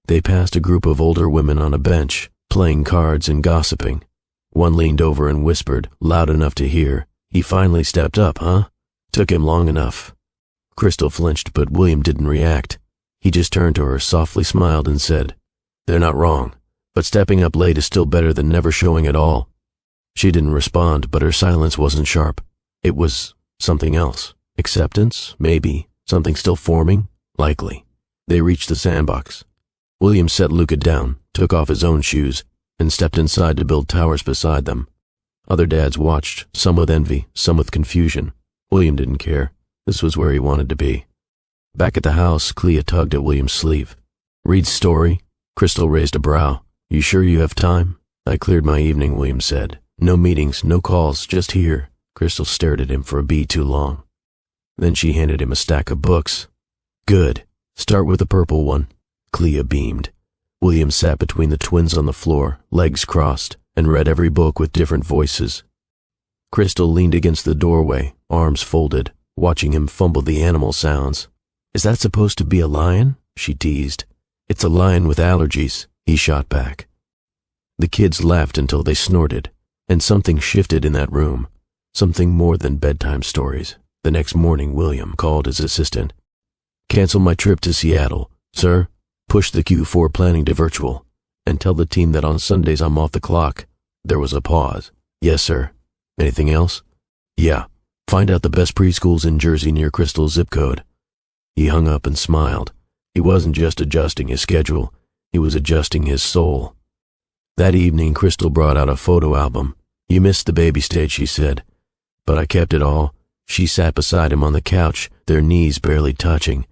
They passed a group of older women on a bench, playing cards and gossiping. One leaned over and whispered, loud enough to hear, "He finally stepped up, huh? Took him long enough." Crystal flinched, but William didn't react. He just turned to her, softly smiled, and said, "They're not wrong, but stepping up late is still better than never showing at all." She didn't respond, but her silence wasn't sharp. It was something else. Acceptance, maybe. Something still forming, likely. They reached the sandbox. William set Luca down, took off his own shoes, and stepped inside to build towers beside them. Other dads watched, some with envy, some with confusion. William didn't care. This was where he wanted to be. Back at the house, Clea tugged at William's sleeve. "Read story?" Crystal raised a brow. "You sure you have time?" "I cleared my evening," William said. "No meetings, no calls, just here." Crystal stared at him for a beat too long. Then she handed him a stack of books. "Good. Start with the purple one." Clea beamed. William sat between the twins on the floor, legs crossed, and read every book with different voices. Crystal leaned against the doorway, arms folded, watching him fumble the animal sounds. "Is that supposed to be a lion?" she teased. "It's a lion with allergies," he shot back. The kids laughed until they snorted, and something shifted in that room. Something more than bedtime stories. The next morning, William called his assistant. "Cancel my trip to Seattle, sir. Push the Q4 planning to virtual, and tell the team that on Sundays I'm off the clock." There was a pause. "Yes, sir. Anything else?" "Yeah. Find out the best preschools in Jersey near Crystal's zip code." He hung up and smiled. He wasn't just adjusting his schedule, he was adjusting his soul. That evening, Crystal brought out a photo album. "You missed the baby stage," she said. "But I kept it all." She sat beside him on the couch, their knees barely touching.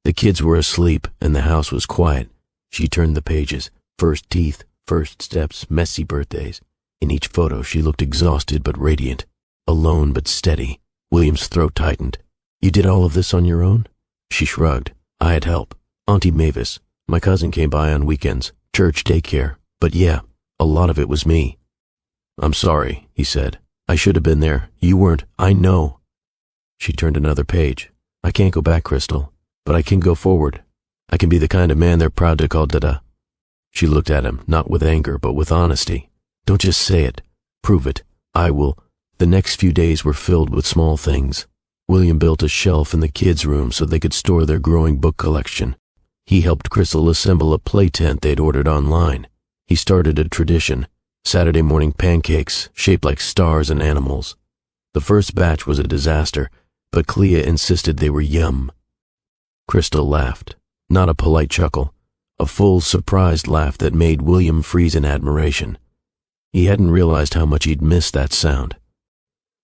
The kids were asleep, and the house was quiet. She turned the pages. First teeth, first steps, messy birthdays. In each photo, she looked exhausted but radiant, alone but steady. William's throat tightened. "You did all of this on your own?" She shrugged. "I had help. Auntie Mavis. My cousin came by on weekends. Church daycare. But yeah, a lot of it was me." "I'm sorry," he said. "I should have been there. You weren't. I know." She turned another page. "I can't go back, Crystal, but I can go forward. I can be the kind of man they're proud to call Dada." She looked at him, not with anger, but with honesty. "Don't just say it. Prove it. I will." The next few days were filled with small things. William built a shelf in the kids' room so they could store their growing book collection. He helped Crystal assemble a play tent they'd ordered online. He started a tradition, Saturday morning pancakes shaped like stars and animals. The first batch was a disaster, but Clea insisted they were yum. Crystal laughed, not a polite chuckle, a full, surprised laugh that made William freeze in admiration. He hadn't realized how much he'd missed that sound.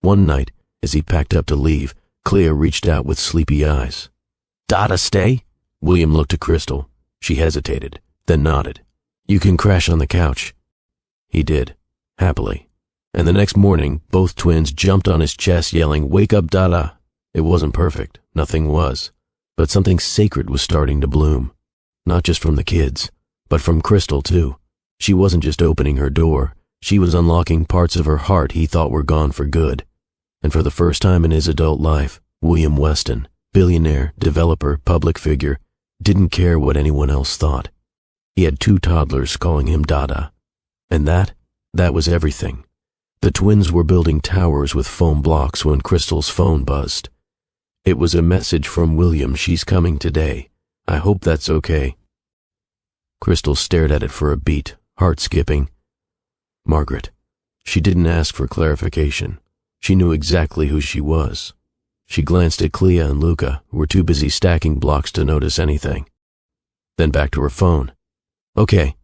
One night, as he packed up to leave, Clea reached out with sleepy eyes. "Dada stay?" William looked at Crystal. She hesitated, then nodded. "You can crash on the couch." He did, happily. And the next morning, both twins jumped on his chest yelling, "Wake up, Dada!" It wasn't perfect, nothing was. But something sacred was starting to bloom. Not just from the kids, but from Crystal too. She wasn't just opening her door, she was unlocking parts of her heart he thought were gone for good. And for the first time in his adult life, William Weston, billionaire, developer, public figure, didn't care what anyone else thought. He had 2 toddlers calling him Dada. And that was everything. The twins were building towers with foam blocks when Crystal's phone buzzed. It was a message from William. She's coming today. I hope that's okay. Crystal stared at it for a beat, heart skipping. Margaret. She didn't ask for clarification. She knew exactly who she was. She glanced at Clea and Luca, who were too busy stacking blocks to notice anything. Then back to her phone. Okay,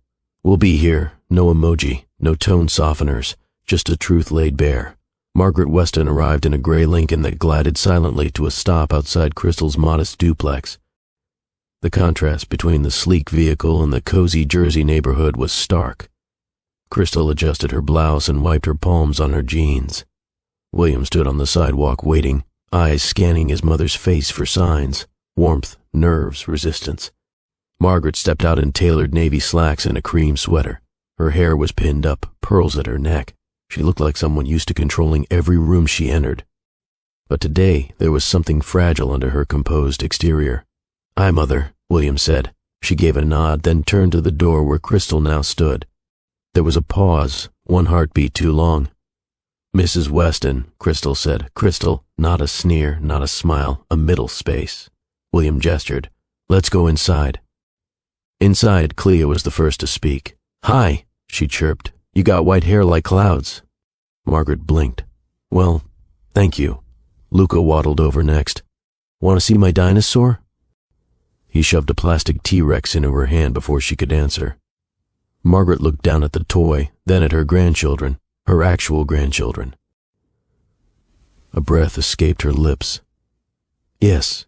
we'll be here. No emoji, no tone softeners, just a truth laid bare. Margaret Weston arrived in a gray Lincoln that glided silently to a stop outside Crystal's modest duplex. The contrast between the sleek vehicle and the cozy Jersey neighborhood was stark. Crystal adjusted her blouse and wiped her palms on her jeans. William stood on the sidewalk waiting, eyes scanning his mother's face for signs, warmth, nerves, resistance. Margaret stepped out in tailored navy slacks and a cream sweater. Her hair was pinned up, pearls at her neck. She looked like someone used to controlling every room she entered. But today there was something fragile under her composed exterior. "Hi, Mother," William said. She gave a nod, then turned to the door where Crystal now stood. There was a pause, one heartbeat too long. "Mrs. Weston," Crystal said. Crystal, not a sneer, not a smile, a middle space. William gestured. "Let's go inside." Inside, Clea was the first to speak. "Hi," she chirped. "You got white hair like clouds." Margaret blinked. "Well, thank you." Luca waddled over next. "Want to see my dinosaur?" He shoved a plastic T-Rex into her hand before she could answer. Margaret looked down at the toy, then at her grandchildren, her actual grandchildren. A breath escaped her lips. "Yes,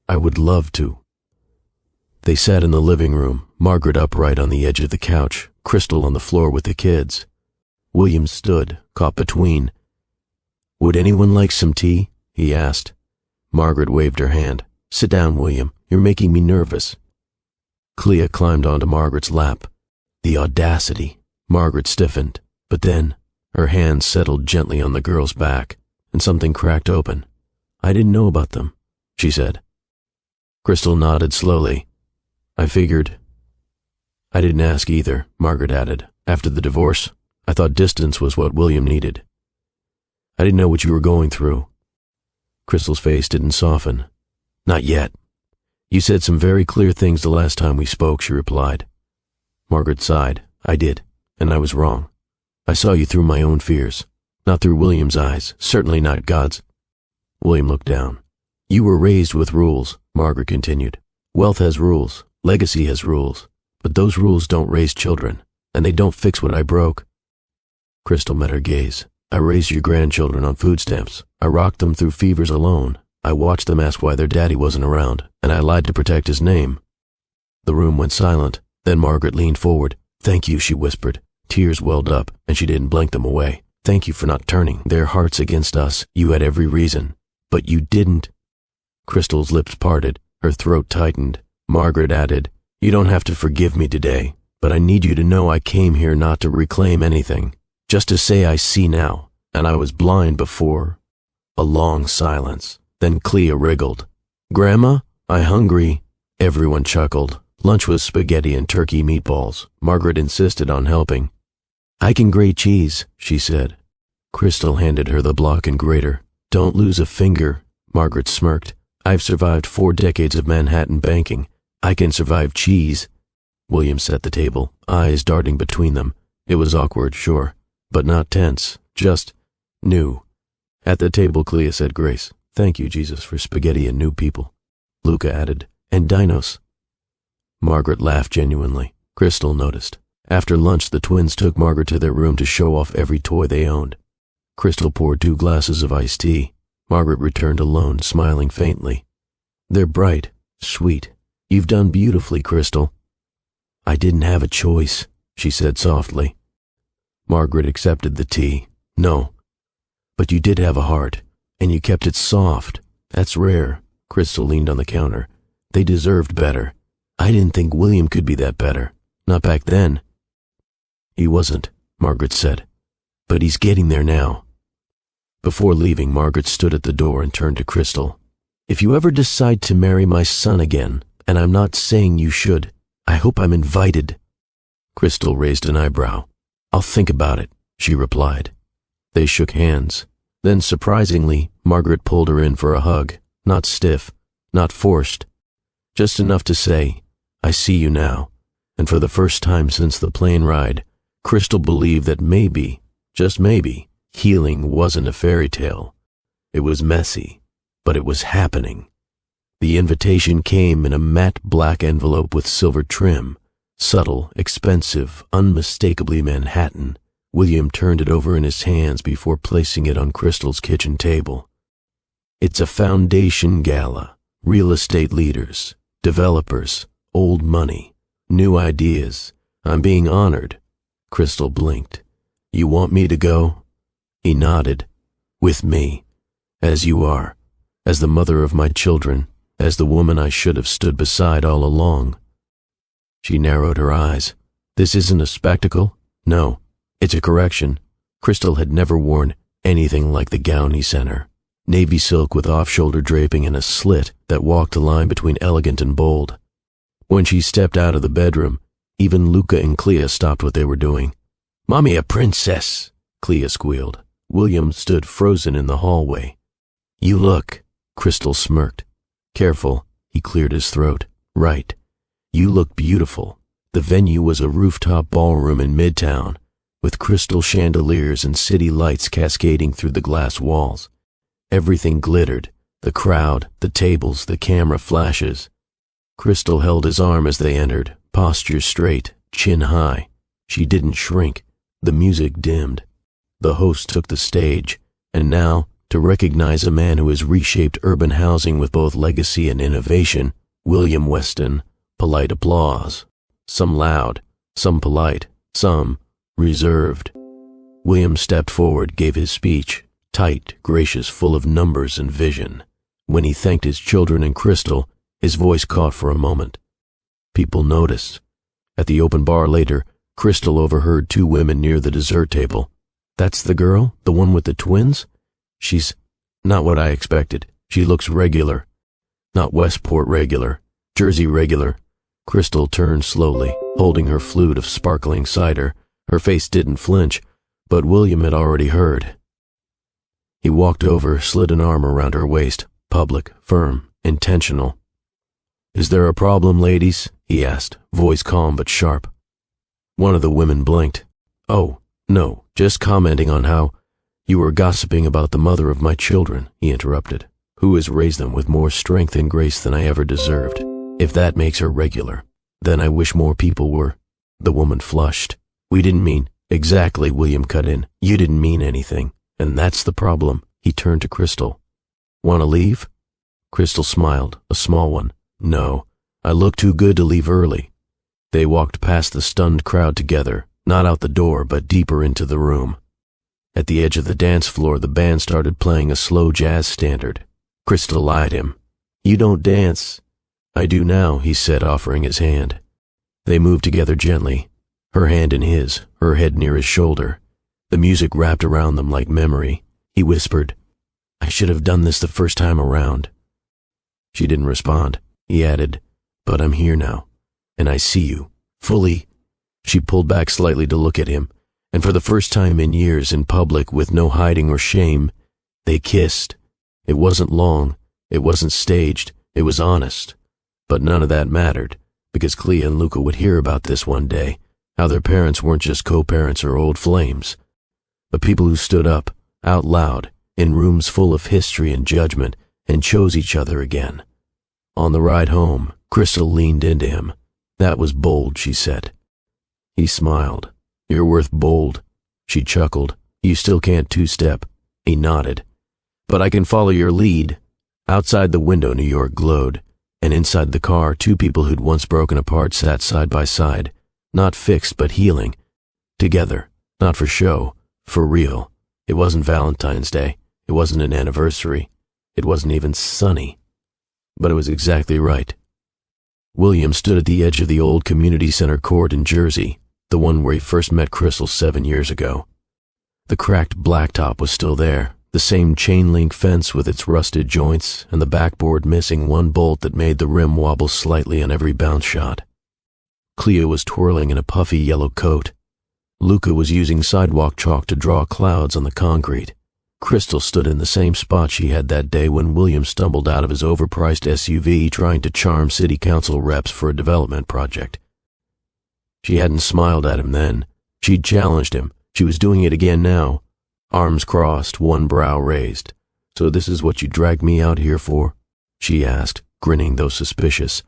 I would love to." They sat in the living room, Margaret upright on the edge of the couch, Crystal on the floor with the kids. William stood, caught between. "Would anyone like some tea?" he asked. Margaret waved her hand. "Sit down, William. You're making me nervous." Clea climbed onto Margaret's lap. The audacity. Margaret stiffened, but then her hand settled gently on the girl's back, and something cracked open. "I didn't know about them," she said. Crystal nodded slowly. "I figured." "I didn't ask either," Margaret added. "After the divorce, I thought distance was what William needed. I didn't know what you were going through." Crystal's face didn't soften. "Not yet. You said some very clear things the last time we spoke," she replied. Margaret sighed. "I did, and I was wrong. I saw you through my own fears, not through William's eyes, certainly not God's." William looked down. "You were raised with rules," Margaret continued. "Wealth has rules, legacy has rules, but those rules don't raise children, and they don't fix what I broke." Crystal met her gaze. "I raised your grandchildren on food stamps. I rocked them through fevers alone. I watched them ask why their daddy wasn't around, and I lied to protect his name." The room went silent. Then Margaret leaned forward. "Thank you," she whispered. Tears welled up, and she didn't blink them away. "Thank you for not turning their hearts against us. You had every reason. But you didn't." Crystal's lips parted. Her throat tightened. Margaret added, "You don't have to forgive me today, but I need you to know I came here not to reclaim anything, just to say I see now, and I was blind before." A long silence. Then Clea wriggled. "Grandma, I hungry." Everyone chuckled. Lunch was spaghetti and turkey meatballs. Margaret insisted on helping. "I can grate cheese," she said. Crystal handed her the block and grater. "Don't lose a finger," Margaret smirked. "I've survived 4 decades of Manhattan banking. I can survive cheese." William set the table, eyes darting between them. It was awkward, sure, but not tense, just new. At the table, Clea said grace. "Thank you, Jesus, for spaghetti and new people." Luca added, "And dinos." Margaret laughed genuinely. Crystal noticed. After lunch, the twins took Margaret to their room to show off every toy they owned. Crystal poured 2 glasses of iced tea. Margaret returned alone, smiling faintly. "They're bright, sweet. You've done beautifully, Crystal." "I didn't have a choice," she said softly. Margaret accepted the tea. "No. But you did have a heart, and you kept it soft. That's rare." Crystal leaned on the counter. "They deserved better. I didn't think William could be that better. Not back then." "He wasn't," Margaret said. "But he's getting there now." Before leaving, Margaret stood at the door and turned to Crystal. "If you ever decide to marry my son again, and I'm not saying you should, I hope I'm invited." Crystal raised an eyebrow. "I'll think about it," she replied. They shook hands. Then, surprisingly, Margaret pulled her in for a hug. not stiff, not forced, just enough to say, "I see you now." And for the first time since the plane ride, Crystal believed that maybe, just maybe, healing wasn't a fairy tale. It was messy, but it was happening. The invitation came in a matte black envelope with silver trim, subtle, expensive, unmistakably Manhattan. William turned it over in his hands before placing it on Crystal's kitchen table. "It's a foundation gala. Real estate leaders, developers, old money, new ideas. I'm being honored." Crystal blinked. "You want me to go?" He nodded. "With me. As you are. As the mother of my children. As the woman I should have stood beside all along." She narrowed her eyes. "This isn't a spectacle? No, it's a correction." Crystal had never worn anything like the gown he sent her. Navy silk with off-shoulder draping and a slit that walked a line between elegant and bold. When she stepped out of the bedroom, even Luca and Clea stopped what they were doing. "Mommy, a princess!" Clea squealed. William stood frozen in the hallway. "You look," Crystal smirked. "Careful," he cleared his throat. "Right. You look beautiful." The venue was a rooftop ballroom in Midtown, with crystal chandeliers and city lights cascading through the glass walls. Everything glittered, the crowd, the tables, the camera flashes. Crystal held his arm as they entered, posture straight, chin high. She didn't shrink. The music dimmed. The host took the stage, and now, to recognize a man who has reshaped urban housing with both legacy and innovation, William Weston, polite applause. Some loud, some polite, some reserved. William stepped forward, gave his speech, tight, gracious, full of numbers and vision. When he thanked his children and Crystal, his voice caught for a moment. People noticed. At the open bar later, Crystal overheard two women near the dessert table. "That's the girl? The one with the twins? She's not what I expected. She looks regular. Not Westport regular. Jersey regular." Crystal turned slowly, holding her flute of sparkling cider. Her face didn't flinch, but William had already heard. He walked over, slid an arm around her waist, public, firm, intentional. "Is there a problem, ladies?" he asked, voice calm but sharp. One of the women blinked. "Oh, no, just commenting on how you were gossiping about the mother of my children," he interrupted, "who has raised them with more strength and grace than I ever deserved. If that makes her regular, then I wish more people were." The woman flushed. "We didn't mean—" "Exactly," William cut in. "You didn't mean anything, and that's the problem." He turned to Crystal. "Want to leave?" Crystal smiled, a small one. "No, I look too good to leave early." They walked past the stunned crowd together, not out the door, but deeper into the room. At the edge of the dance floor, the band started playing a slow jazz standard. Crystal eyed him. "You don't dance." "I do now," he said, offering his hand. They moved together gently, her hand in his, her head near his shoulder. The music wrapped around them like memory. He whispered, "I should have done this the first time around." She didn't respond. He added, "But I'm here now, and I see you, fully." She pulled back slightly to look at him, and for the first time in years, in public, with no hiding or shame, they kissed. It wasn't long, it wasn't staged, it was honest. But none of that mattered, because Clea and Luca would hear about this one day, how their parents weren't just co-parents or old flames, but people who stood up, out loud, in rooms full of history and judgment, and chose each other again. On the ride home, Crystal leaned into him. "That was bold," she said. He smiled. "You're worth bold." She chuckled. "You still can't two-step." He nodded. "But I can follow your lead." Outside the window, New York glowed, and inside the car, two people who'd once broken apart sat side by side, not fixed but healing. Together, not for show, for real. It wasn't Valentine's Day. It wasn't an anniversary. It wasn't even sunny. But it was exactly right. William stood at the edge of the old community center court in Jersey, the one where he first met Crystal 7 years ago. The cracked blacktop was still there, the same chain-link fence with its rusted joints, and the backboard missing one bolt that made the rim wobble slightly on every bounce shot. Clea was twirling in a puffy yellow coat. Luca was using sidewalk chalk to draw clouds on the concrete. Crystal stood in the same spot she had that day when William stumbled out of his overpriced SUV trying to charm city council reps for a development project. She hadn't smiled at him then. She'd challenged him. She was doing it again now. Arms crossed, one brow raised. "So this is what you dragged me out here for?" she asked, grinning though suspicious.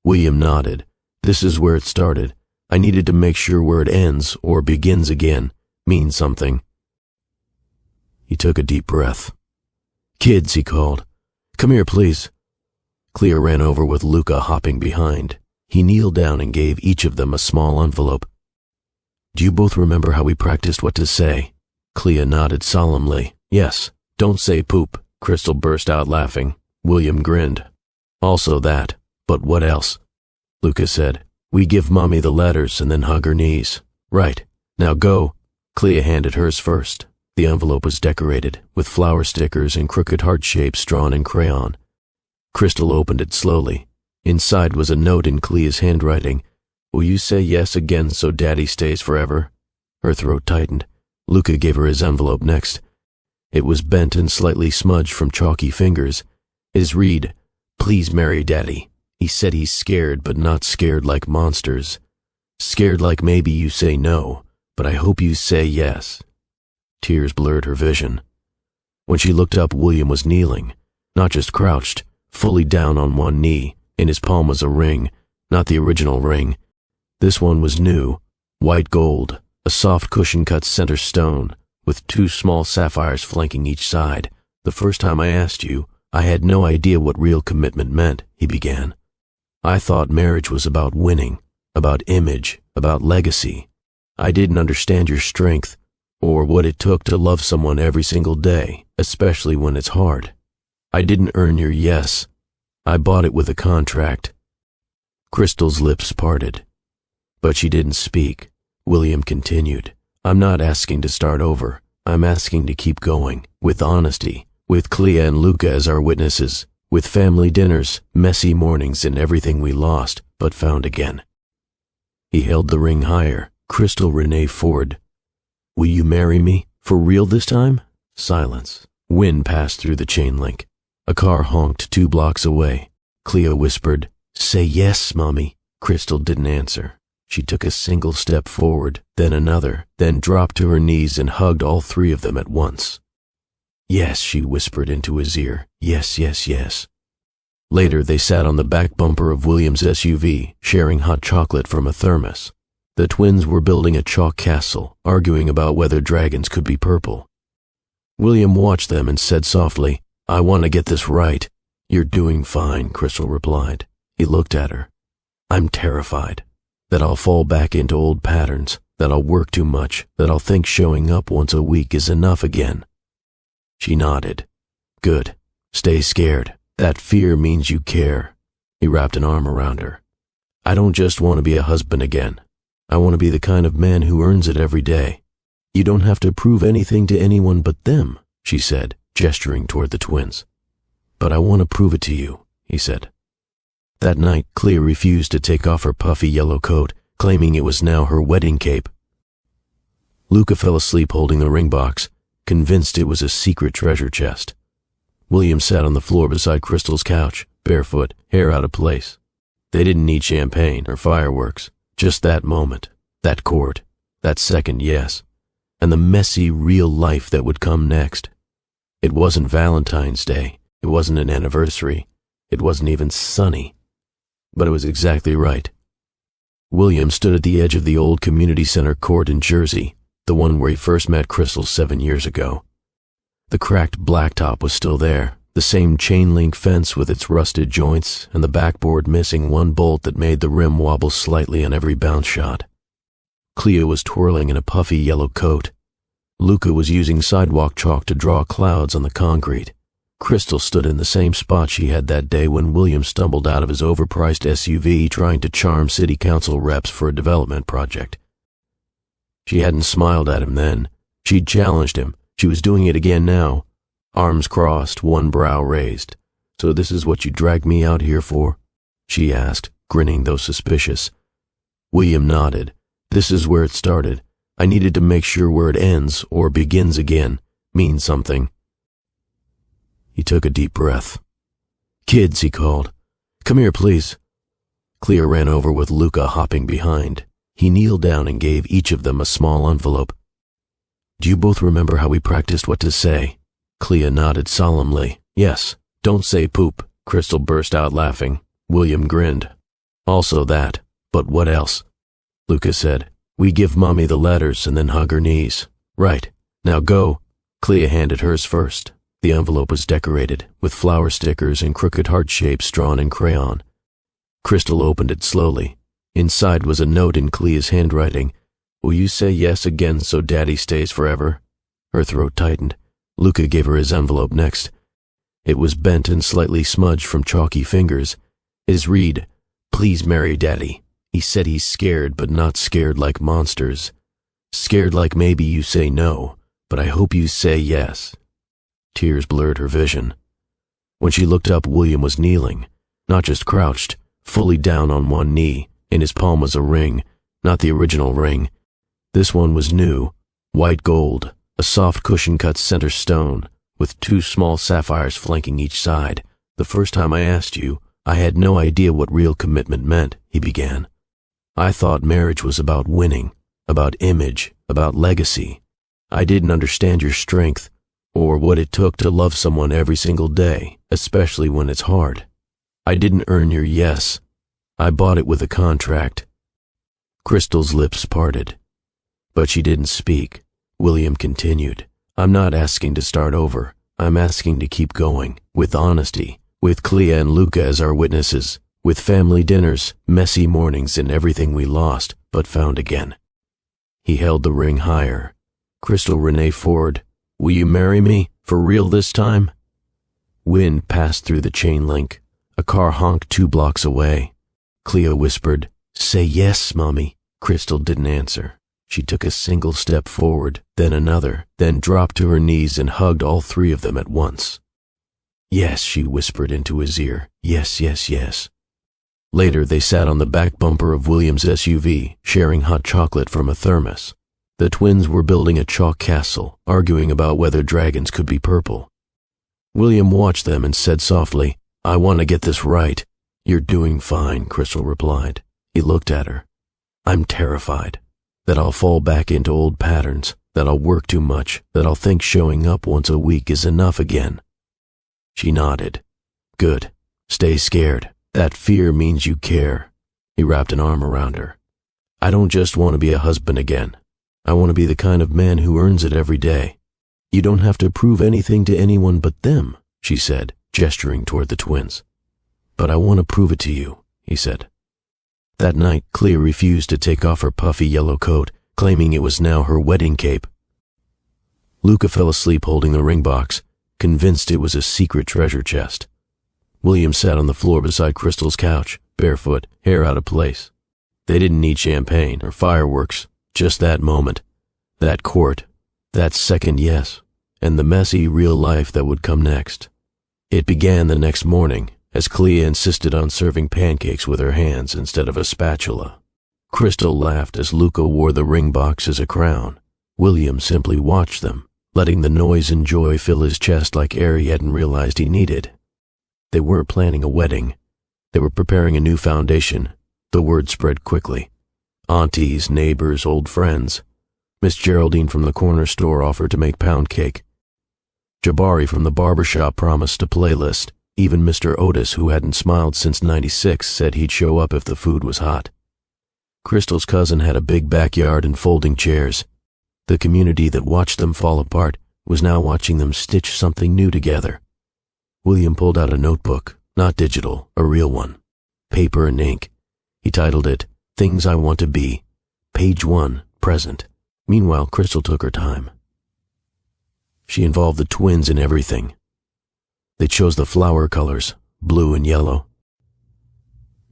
William nodded. "This is where it started. I needed to make sure where it ends, or begins again, means something." He took a deep breath. "Kids," he called. "Come here, please." Clea ran over with Luca hopping behind. He kneeled down and gave each of them a small envelope. "Do you both remember how we practiced what to say?" Clea nodded solemnly. "Yes. Don't say poop." Crystal burst out laughing. William grinned. "Also that. But what else?" Luca said. "We give Mommy the letters and then hug her knees." "Right. Now go." Clea handed hers first. The envelope was decorated with flower stickers and crooked heart shapes drawn in crayon. Crystal opened it slowly. Inside was a note in Clea's handwriting. "Will you say yes again so Daddy stays forever?" Her throat tightened. Luca gave her his envelope next. It was bent and slightly smudged from chalky fingers. His read, "Please marry Daddy. He said he's scared, but not scared like monsters. Scared like maybe you say no, but I hope you say yes." Tears blurred her vision. When she looked up, William was kneeling, not just crouched, fully down on one knee. In his palm was a ring, not the original ring. This one was new, white gold, a soft cushion-cut center stone, with 2 small sapphires flanking each side. "The first time I asked you, I had no idea what real commitment meant," he began. "I thought marriage was about winning, about image, about legacy. I didn't understand your strength, or what it took to love someone every single day, especially when it's hard. I didn't earn your yes. I bought it with a contract." Crystal's lips parted, but she didn't speak. William continued. "I'm not asking to start over. I'm asking to keep going, with honesty, with Clea and Luca as our witnesses, with family dinners, messy mornings, and everything we lost, but found again." He held the ring higher. "Crystal Renee Ford, will you marry me? For real this time?" Silence. Wind passed through the chain link. A car honked 2 blocks away. Clea whispered, "Say yes, Mommy." Crystal didn't answer. She took a single step forward, then another, then dropped to her knees and hugged all 3 of them at once. "Yes," she whispered into his ear. "Yes, yes, yes." Later, they sat on the back bumper of William's SUV, sharing hot chocolate from a thermos. The twins were building a chalk castle, arguing about whether dragons could be purple. William watched them and said softly, "I want to get this right." "You're doing fine," Crystal replied. He looked at her. "I'm terrified that I'll fall back into old patterns, that I'll work too much, that I'll think showing up once a week is enough again." She nodded. "Good. Stay scared. That fear means you care." He wrapped an arm around her. "I don't just want to be a husband again. I want to be the kind of man who earns it every day. You don't have to prove anything to anyone but them," she said, gesturing toward the twins. "But I want to prove it to you," he said. That night, Clea refused to take off her puffy yellow coat, claiming it was now her wedding cape. Luca fell asleep holding the ring box, convinced it was a secret treasure chest. William sat on the floor beside Crystal's couch, barefoot, hair out of place. They didn't need champagne or fireworks, just that moment, that chord, that second yes, and the messy real life that would come next. It wasn't Valentine's Day, it wasn't an anniversary, it wasn't even sunny, but it was exactly right. William stood at the edge of the old community center court in Jersey, the one where he first met Crystal 7 years ago. The cracked blacktop was still there, the same chain-link fence with its rusted joints and the backboard missing one bolt that made the rim wobble slightly on every bounce shot. Clea was twirling in a puffy yellow coat. Luca was using sidewalk chalk to draw clouds on the concrete. Crystal stood in the same spot she had that day when William stumbled out of his overpriced SUV trying to charm city council reps for a development project. She hadn't smiled at him then. She'd challenged him. She was doing it again now. Arms crossed, one brow raised. "So this is what you dragged me out here for?" she asked, grinning though suspicious. William nodded. "This is where it started. I needed to make sure where it ends, or begins again, mean something. He took a deep breath. "Kids," he called. "Come here, please." Clea ran over with Luca hopping behind. He kneeled down and gave each of them a small envelope. "Do you both remember how we practiced what to say?" Clea nodded solemnly. "Yes. Don't say poop." Crystal burst out laughing. William grinned. "Also that. But what else?" Luca said. "We give Mommy the letters and then hug her knees." "Right. Now go." Clea handed hers first. The envelope was decorated with flower stickers and crooked heart shapes drawn in crayon. Crystal opened it slowly. Inside was a note in Clea's handwriting. "Will you say yes again so Daddy stays forever?" Her throat tightened. Luca gave her his envelope next. It was bent and slightly smudged from chalky fingers. His read, "Please marry Daddy. He said he's scared, but not scared like monsters. Scared like maybe you say no, but I hope you say yes." Tears blurred her vision. When she looked up, William was kneeling, not just crouched, fully down on one knee. In his palm was a ring, not the original ring. This one was new, white gold, a soft cushion-cut center stone, with 2 small sapphires flanking each side. "The first time I asked you, I had no idea what real commitment meant," he began. "I thought marriage was about winning, about image, about legacy. I didn't understand your strength, or what it took to love someone every single day, especially when it's hard. I didn't earn your yes. I bought it with a contract." Crystal's lips parted, but she didn't speak. William continued. "I'm not asking to start over. I'm asking to keep going, with honesty, with Clea and Luca as our witnesses, with family dinners, messy mornings, and everything we lost, but found again." He held the ring higher. "Crystal Renee Ford, will you marry me, for real this time?" Wind passed through the chain link. A car honked 2 blocks away. Clea whispered, "Say yes, Mommy." Crystal didn't answer. She took a single step forward, then another, then dropped to her knees and hugged all 3 of them at once. "Yes," she whispered into his ear. "Yes, yes, yes." Later, they sat on the back bumper of William's SUV, sharing hot chocolate from a thermos. The twins were building a chalk castle, arguing about whether dragons could be purple. William watched them and said softly, "I want to get this right." "You're doing fine," Crystal replied. He looked at her. "I'm terrified that I'll fall back into old patterns, that I'll work too much, that I'll think showing up once a week is enough again." She nodded. "Good. Stay scared. That fear means you care." He wrapped an arm around her. "I don't just want to be a husband again. I want to be the kind of man who earns it every day. You don't have to prove anything to anyone but them," she said, gesturing toward the twins. "But I want to prove it to you," he said. That night, Clea refused to take off her puffy yellow coat, claiming it was now her wedding cape. Luca fell asleep holding the ring box, convinced it was a secret treasure chest. William sat on the floor beside Crystal's couch, barefoot, hair out of place. They didn't need champagne or fireworks, just that moment, that court, that second yes, and the messy real life that would come next. It began the next morning, as Clea insisted on serving pancakes with her hands instead of a spatula. Crystal laughed as Luca wore the ring box as a crown. William simply watched them, letting the noise and joy fill his chest like air he hadn't realized he needed. They weren't planning a wedding. They were preparing a new foundation. The word spread quickly. Aunties, neighbors, old friends. Miss Geraldine from the corner store offered to make pound cake. Jabari from the barber shop promised a playlist. Even Mr. Otis, who hadn't smiled since '96, said he'd show up if the food was hot. Crystal's cousin had a big backyard and folding chairs. The community that watched them fall apart was now watching them stitch something new together. William pulled out a notebook, not digital, a real one. Paper and ink. He titled it, "Things I Want to Be." Page 1, present. Meanwhile, Crystal took her time. She involved the twins in everything. They chose the flower colors, blue and yellow.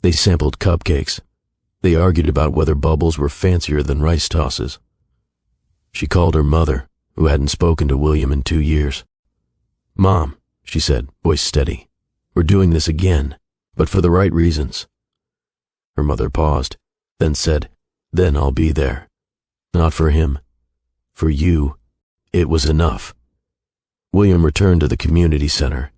They sampled cupcakes. They argued about whether bubbles were fancier than rice tosses. She called her mother, who hadn't spoken to William in 2 years. "Mom," she said, voice steady, "we're doing this again, but for the right reasons." Her mother paused, then said, "Then I'll be there. Not for him. For you. It was enough. William returned to the community center,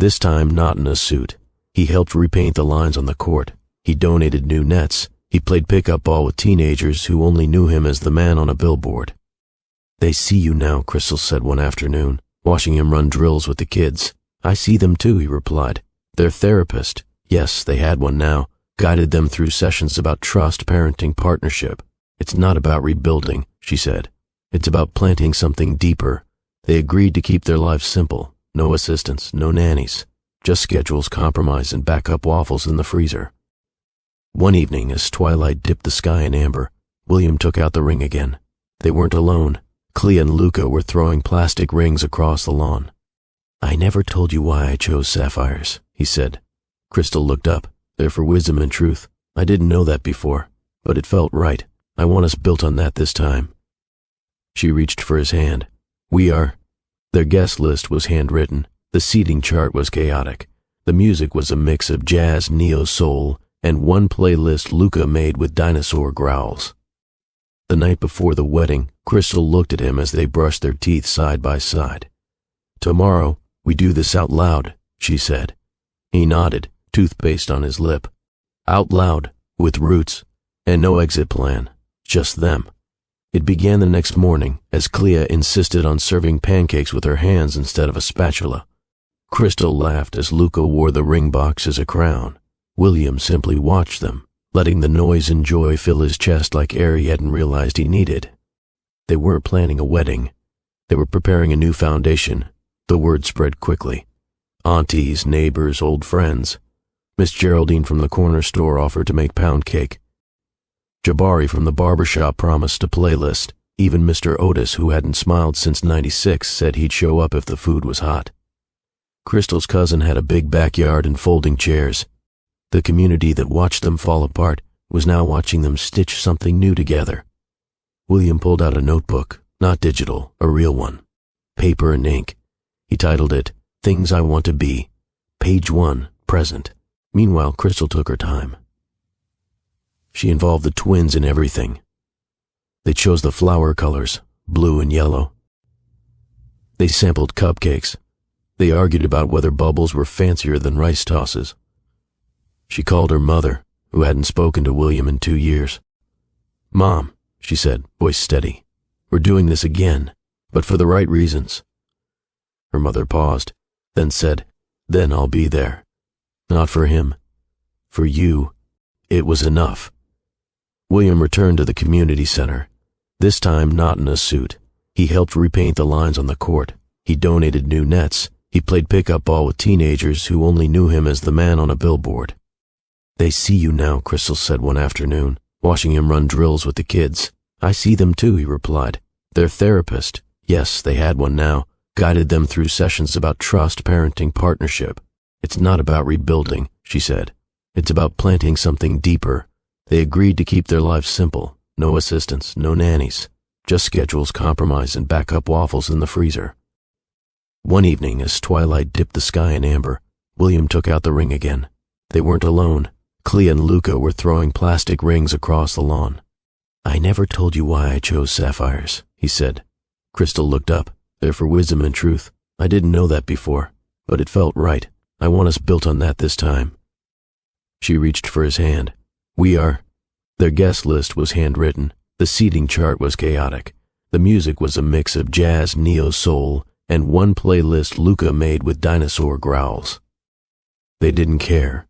this time not in a suit. He helped repaint the lines on the court. He donated new nets. He played pickup ball with teenagers who only knew him as the man on a billboard. "They see you now," Crystal said one afternoon, watching him run drills with the kids. "I see them too," he replied. Their therapist, yes, they had one now, guided them through sessions about trust, parenting, partnership. "It's not about rebuilding," she said. "It's about planting something deeper." They agreed to keep their lives simple. No assistants, no nannies. Just schedules, compromise, and backup waffles in the freezer. One evening, as twilight dipped the sky in amber, William took out the ring again. They weren't alone. Clea and Luca were throwing plastic rings across the lawn. "I never told you why I chose sapphires," he said. Crystal looked up. "They're for wisdom and truth. I didn't know that before, but it felt right. I want us built on that this time." She reached for his hand. Their guest list was handwritten. The seating chart was chaotic. The music was a mix of jazz, neo-soul, and one playlist Luca made with dinosaur growls. The night before the wedding, Crystal looked at him as they brushed their teeth side by side. "Tomorrow, we do this out loud," she said. He nodded, toothpaste on his lip. Out loud, with roots, and no exit plan, just them. It began the next morning, as Clea insisted on serving pancakes with her hands instead of a spatula. Crystal laughed as Luca wore the ring box as a crown. William simply watched them, letting the noise and joy fill his chest like air he hadn't realized he needed. They weren't planning a wedding. They were preparing a new foundation. The word spread quickly. Aunties, neighbors, old friends. Miss Geraldine from the corner store offered to make pound cake. Jabari from the barber shop promised a playlist. Even Mr. Otis, who hadn't smiled since '96, said he'd show up if the food was hot. Crystal's cousin had a big backyard and folding chairs. The community that watched them fall apart was now watching them stitch something new together. William pulled out a notebook, not digital, a real one. Paper and ink. He titled it, "Things I Want to Be." Page 1, present. Meanwhile, Crystal took her time. She involved the twins in everything. They chose the flower colors, blue and yellow. They sampled cupcakes. They argued about whether bubbles were fancier than rice tosses. She called her mother, who hadn't spoken to William in 2 years. "Mom," she said, voice steady, "we're doing this again, but for the right reasons." Her mother paused, then said, "Then I'll be there. Not for him. For you." It was enough. William returned to the community center, this time not in a suit. He helped repaint the lines on the court. He donated new nets. He played pickup ball with teenagers who only knew him as the man on a billboard. "They see you now," Crystal said one afternoon, watching him run drills with the kids. "I see them too," he replied. Their therapist, yes, they had one now, guided them through sessions about trust, parenting, partnership. "It's not about rebuilding," she said. "It's about planting something deeper." They agreed to keep their lives simple. No assistants, no nannies. Just schedules, compromise, and backup waffles in the freezer. One evening, as twilight dipped the sky in amber, William took out the ring again. They weren't alone. Clea and Luca were throwing plastic rings across the lawn. "I never told you why I chose sapphires," he said. Crystal looked up. "They're for wisdom and truth. I didn't know that before, but it felt right. I want us built on that this time." She reached for his hand. Their guest list was handwritten. The seating chart was chaotic. The music was a mix of jazz, neo-soul, and one playlist Luca made with dinosaur growls. They didn't care.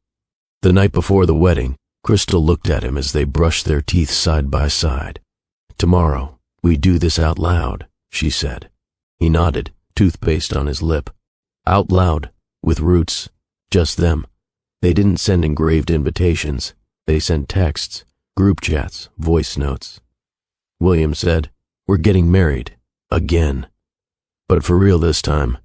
The night before the wedding, Crystal looked at him as they brushed their teeth side by side. "Tomorrow, we do this out loud," she said. He nodded, toothpaste on his lip. Out loud, with roots, just them. They didn't send engraved invitations. They sent texts, group chats, voice notes. William said, "We're getting married. Again." But for real this time.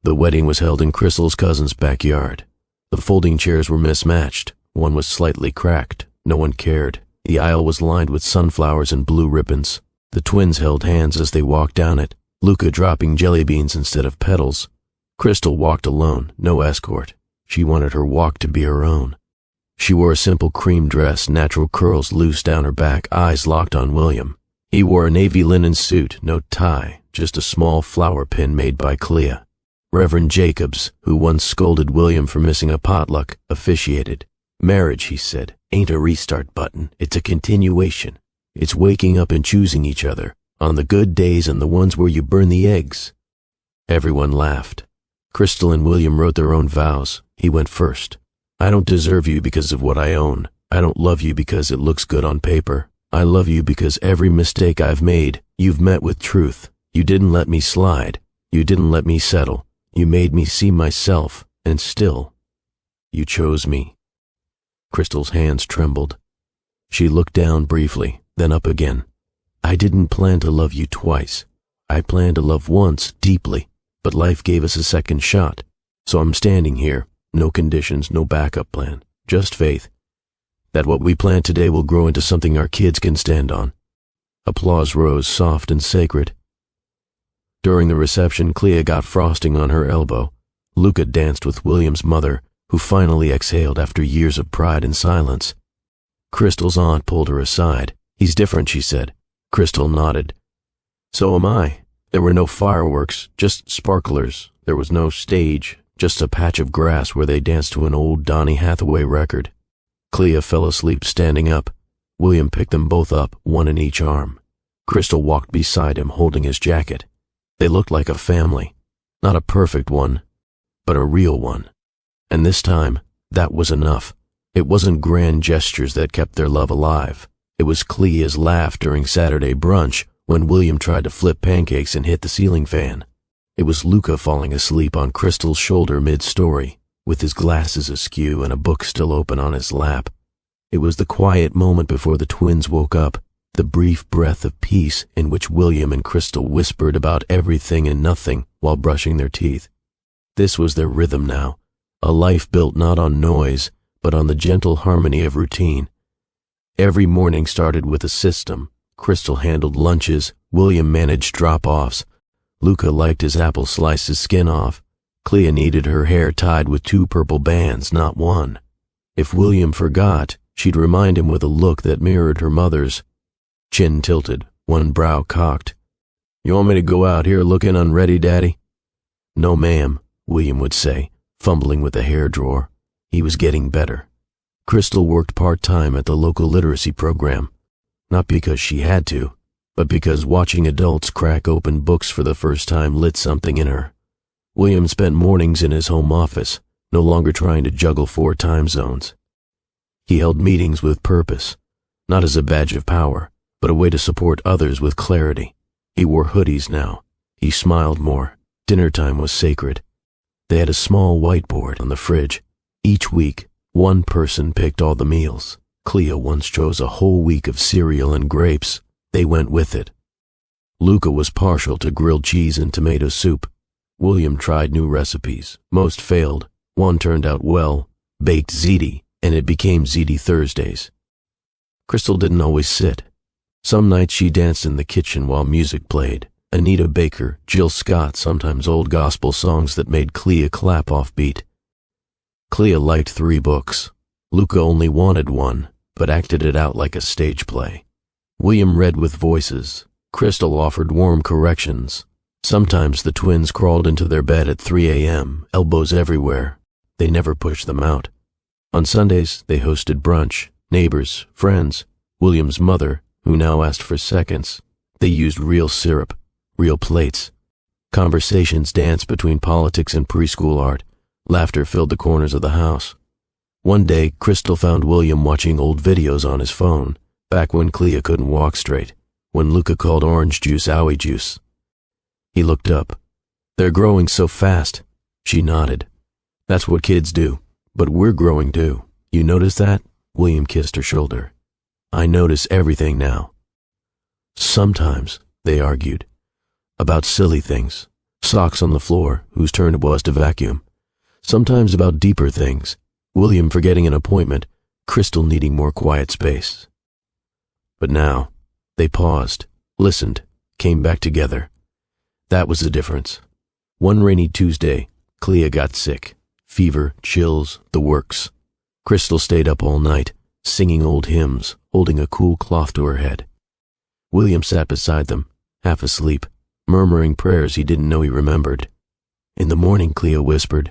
The wedding was held in Crystal's cousin's backyard. The folding chairs were mismatched. One was slightly cracked. No one cared. The aisle was lined with sunflowers and blue ribbons. The twins held hands as they walked down it, Luca dropping jelly beans instead of petals. Crystal walked alone, no escort. She wanted her walk to be her own. She wore a simple cream dress, natural curls loose down her back, eyes locked on William. He wore a navy linen suit, no tie, just a small flower pin made by Clea. Reverend Jacobs, who once scolded William for missing a potluck, officiated. "Marriage," he said, "ain't a restart button. It's a continuation. It's waking up and choosing each other, on the good days and the ones where you burn the eggs." Everyone laughed. Crystal and William wrote their own vows. He went first. "I don't deserve you because of what I own. I don't love you because it looks good on paper. I love you because every mistake I've made, you've met with truth. You didn't let me slide. You didn't let me settle. You made me see myself, and still, you chose me." Crystal's hands trembled. She looked down briefly, then up again. "I didn't plan to love you twice. I planned to love once, deeply, but life gave us a second shot. So I'm standing here, no conditions, no backup plan, just faith that what we plant today will grow into something our kids can stand on." Applause rose, soft and sacred. During the reception, Clea got frosting on her elbow. Luca danced with William's mother, who finally exhaled after years of pride and silence. Crystal's aunt pulled her aside. "He's different," she said. Crystal nodded. "So am I. There were no fireworks, just sparklers. There was no stage, just a patch of grass where they danced to an old Donny Hathaway record." Clea fell asleep standing up. William picked them both up, one in each arm. Crystal walked beside him, holding his jacket. They looked like a family. Not a perfect one, but a real one. And this time, that was enough. It wasn't grand gestures that kept their love alive. It was Clea's laugh during Saturday brunch when William tried to flip pancakes and hit the ceiling fan. It was Luca falling asleep on Crystal's shoulder mid-story, with his glasses askew and a book still open on his lap. It was the quiet moment before the twins woke up, the brief breath of peace in which William and Crystal whispered about everything and nothing while brushing their teeth. This was their rhythm now, a life built not on noise, but on the gentle harmony of routine. Every morning started with a system. Crystal handled lunches, William managed drop-offs. Luca liked his apple slices skin off. Clea needed her hair tied with 2 purple bands, not 1. If William forgot, she'd remind him with a look that mirrored her mother's. Chin tilted, one brow cocked. "You want me to go out here looking unready, Daddy?" "No, ma'am," William would say, fumbling with the hair drawer. He was getting better. Crystal worked part-time at the local literacy program, not because she had to, but because watching adults crack open books for the first time lit something in her. William spent mornings in his home office, no longer trying to juggle 4 time zones. He held meetings with purpose, not as a badge of power, but a way to support others with clarity. He wore hoodies now. He smiled more. Dinner time was sacred. They had a small whiteboard on the fridge. Each week, one person picked all the meals. Clea once chose a whole week of cereal and grapes. They went with it. Luca was partial to grilled cheese and tomato soup. William tried new recipes. Most failed. One turned out well, baked ziti, and it became ziti Thursdays. Crystal didn't always sit. Some nights she danced in the kitchen while music played. Anita Baker, Jill Scott, sometimes old gospel songs that made Clea clap offbeat. Clea liked 3 books. Luca only wanted 1, but acted it out like a stage play. William read with voices. Crystal offered warm corrections. Sometimes the twins crawled into their bed at 3 a.m., elbows everywhere. They never pushed them out. On Sundays, they hosted brunch. Neighbors, friends, William's mother, who now asked for seconds. They used real syrup, real plates. Conversations danced between politics and preschool art. Laughter filled the corners of the house. One day, Crystal found William watching old videos on his phone, back when Clea couldn't walk straight, when Luca called orange juice owie juice. He looked up. "They're growing so fast." She nodded. "That's what kids do, but we're growing too. You notice that?" William kissed her shoulder. "I notice everything now." Sometimes, they argued, about silly things, socks on the floor, whose turn it was to vacuum. Sometimes about deeper things, William forgetting an appointment, Crystal needing more quiet space. But now, they paused, listened, came back together. That was the difference. One rainy Tuesday, Clea got sick. Fever, chills, the works. Crystal stayed up all night, singing old hymns, holding a cool cloth to her head. William sat beside them, half asleep, murmuring prayers he didn't know he remembered. In the morning, Clea whispered,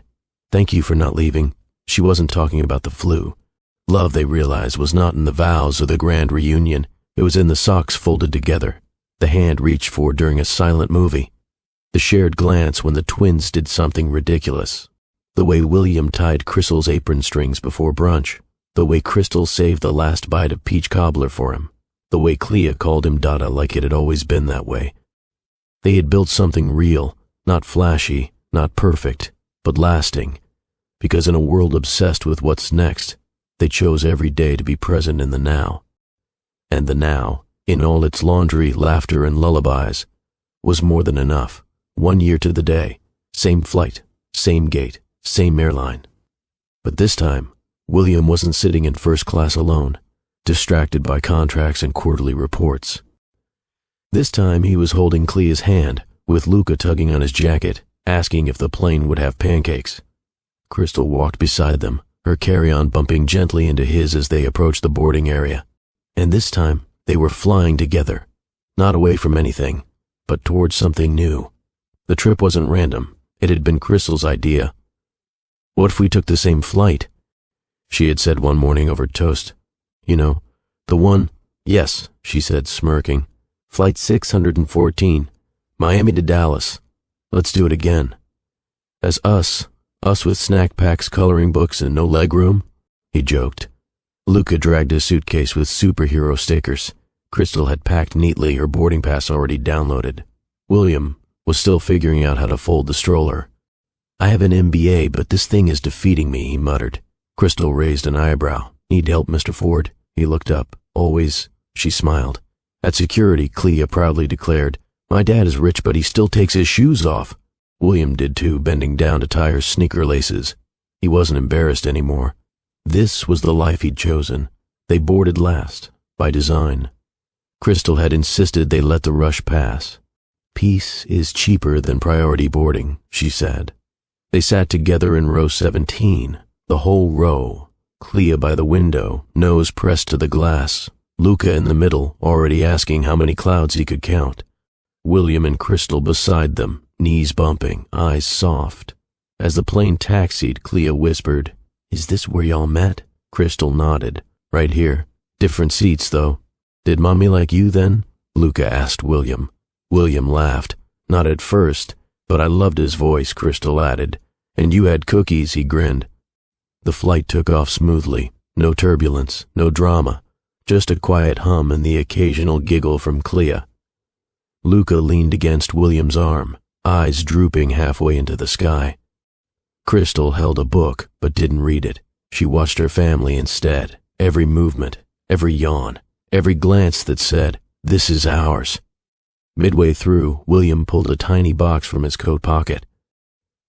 "Thank you for not leaving." She wasn't talking about the flu. Love, they realized, was not in the vows or the grand reunion. It was in the socks folded together, the hand reached for during a silent movie, the shared glance when the twins did something ridiculous, the way William tied Crystal's apron strings before brunch, the way Crystal saved the last bite of peach cobbler for him, the way Clea called him Dada like it had always been that way. They had built something real, not flashy, not perfect, but lasting, because in a world obsessed with what's next, they chose every day to be present in the now. And the now, in all its laundry, laughter, and lullabies, was more than enough. 1 year to the day, same flight, same gate, same airline. But this time, William wasn't sitting in first class alone, distracted by contracts and quarterly reports. This time he was holding Clea's hand, with Luca tugging on his jacket, asking if the plane would have pancakes. Crystal walked beside them, her carry-on bumping gently into his as they approached the boarding area. And this time, they were flying together, not away from anything, but towards something new. The trip wasn't random. It had been Crystal's idea. "What if we took the same flight?" she had said one morning over toast. "You know, the one—" "Yes," she said, smirking. "Flight 614, Miami to Dallas. Let's do it again." "As us with snack packs, coloring books, and no legroom?" he joked. Luca dragged a suitcase with superhero stickers. Crystal had packed neatly, her boarding pass already downloaded. William was still figuring out how to fold the stroller. "I have an MBA, but this thing is defeating me," he muttered. Crystal raised an eyebrow. "Need help, Mr. Ford?" He looked up. "Always," she smiled. At security, Clea proudly declared, "My dad is rich, but he still takes his shoes off." William did too, bending down to tie her sneaker laces. He wasn't embarrassed anymore. This was the life he'd chosen. They boarded last, by design. Crystal had insisted they let the rush pass. "Peace is cheaper than priority boarding," she said. They sat together in row 17, the whole row, Clea by the window, nose pressed to the glass, Luca in the middle, already asking how many clouds he could count. William and Crystal beside them, knees bumping, eyes soft. As the plane taxied, Clea whispered, "Is this where y'all met?" Crystal nodded. "Right here. Different seats, though." "Did Mommy like you then?" Luca asked William. William laughed. "Not at first, but I loved his voice," Crystal added. "And you had cookies," he grinned. The flight took off smoothly. No turbulence, no drama, just a quiet hum and the occasional giggle from Clea. Luca leaned against William's arm, eyes drooping halfway into the sky. Crystal held a book, but didn't read it. She watched her family instead, every movement, every yawn, every glance that said, "This is ours." Midway through, William pulled a tiny box from his coat pocket.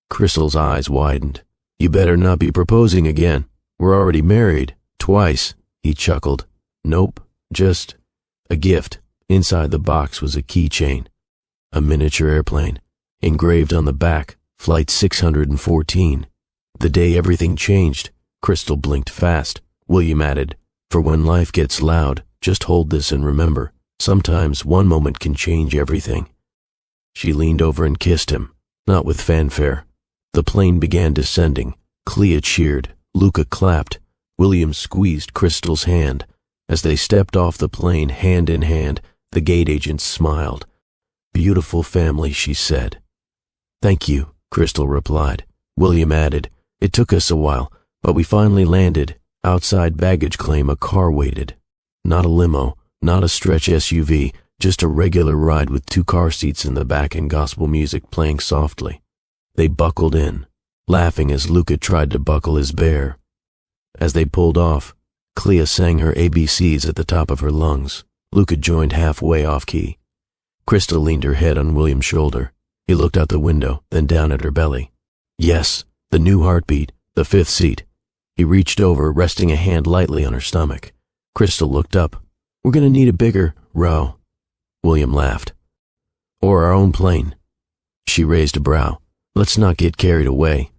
Crystal's eyes widened. "You better not be proposing again. We're already married. Twice," he chuckled. "Nope, just a gift." Inside the box was a keychain, a miniature airplane, engraved on the back, Flight 614. The day everything changed. Crystal blinked fast. William added, "For when life gets loud, just hold this and remember, sometimes one moment can change everything." She leaned over and kissed him, not with fanfare. The plane began descending. Clea cheered. Luca clapped. William squeezed Crystal's hand. As they stepped off the plane, hand in hand, the gate agent smiled. "Beautiful family," she said. "Thank you," Crystal replied. William added, "It took us a while, but we finally landed. Outside baggage claim, a car waited. Not a limo, not a stretch SUV, just a regular ride with 2 car seats in the back and gospel music playing softly." They buckled in, laughing as Luca tried to buckle his bear. As they pulled off, Clea sang her ABCs at the top of her lungs. Luca joined halfway off key. Crystal leaned her head on William's shoulder. He looked out the window, then down at her belly. Yes, the new heartbeat, the 5th seat. He reached over, resting a hand lightly on her stomach. Crystal looked up. "We're gonna need a bigger row." William laughed. "Or our own plane." She raised a brow. "Let's not get carried away."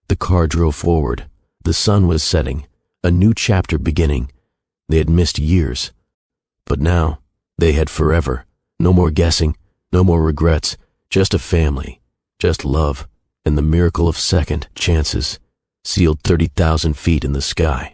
The car drove forward. The sun was setting, a new chapter beginning. They had missed years. But now, they had forever. No more guessing, no more regrets, just a family, just love. and the miracle of second chances sealed 30,000 feet in the sky.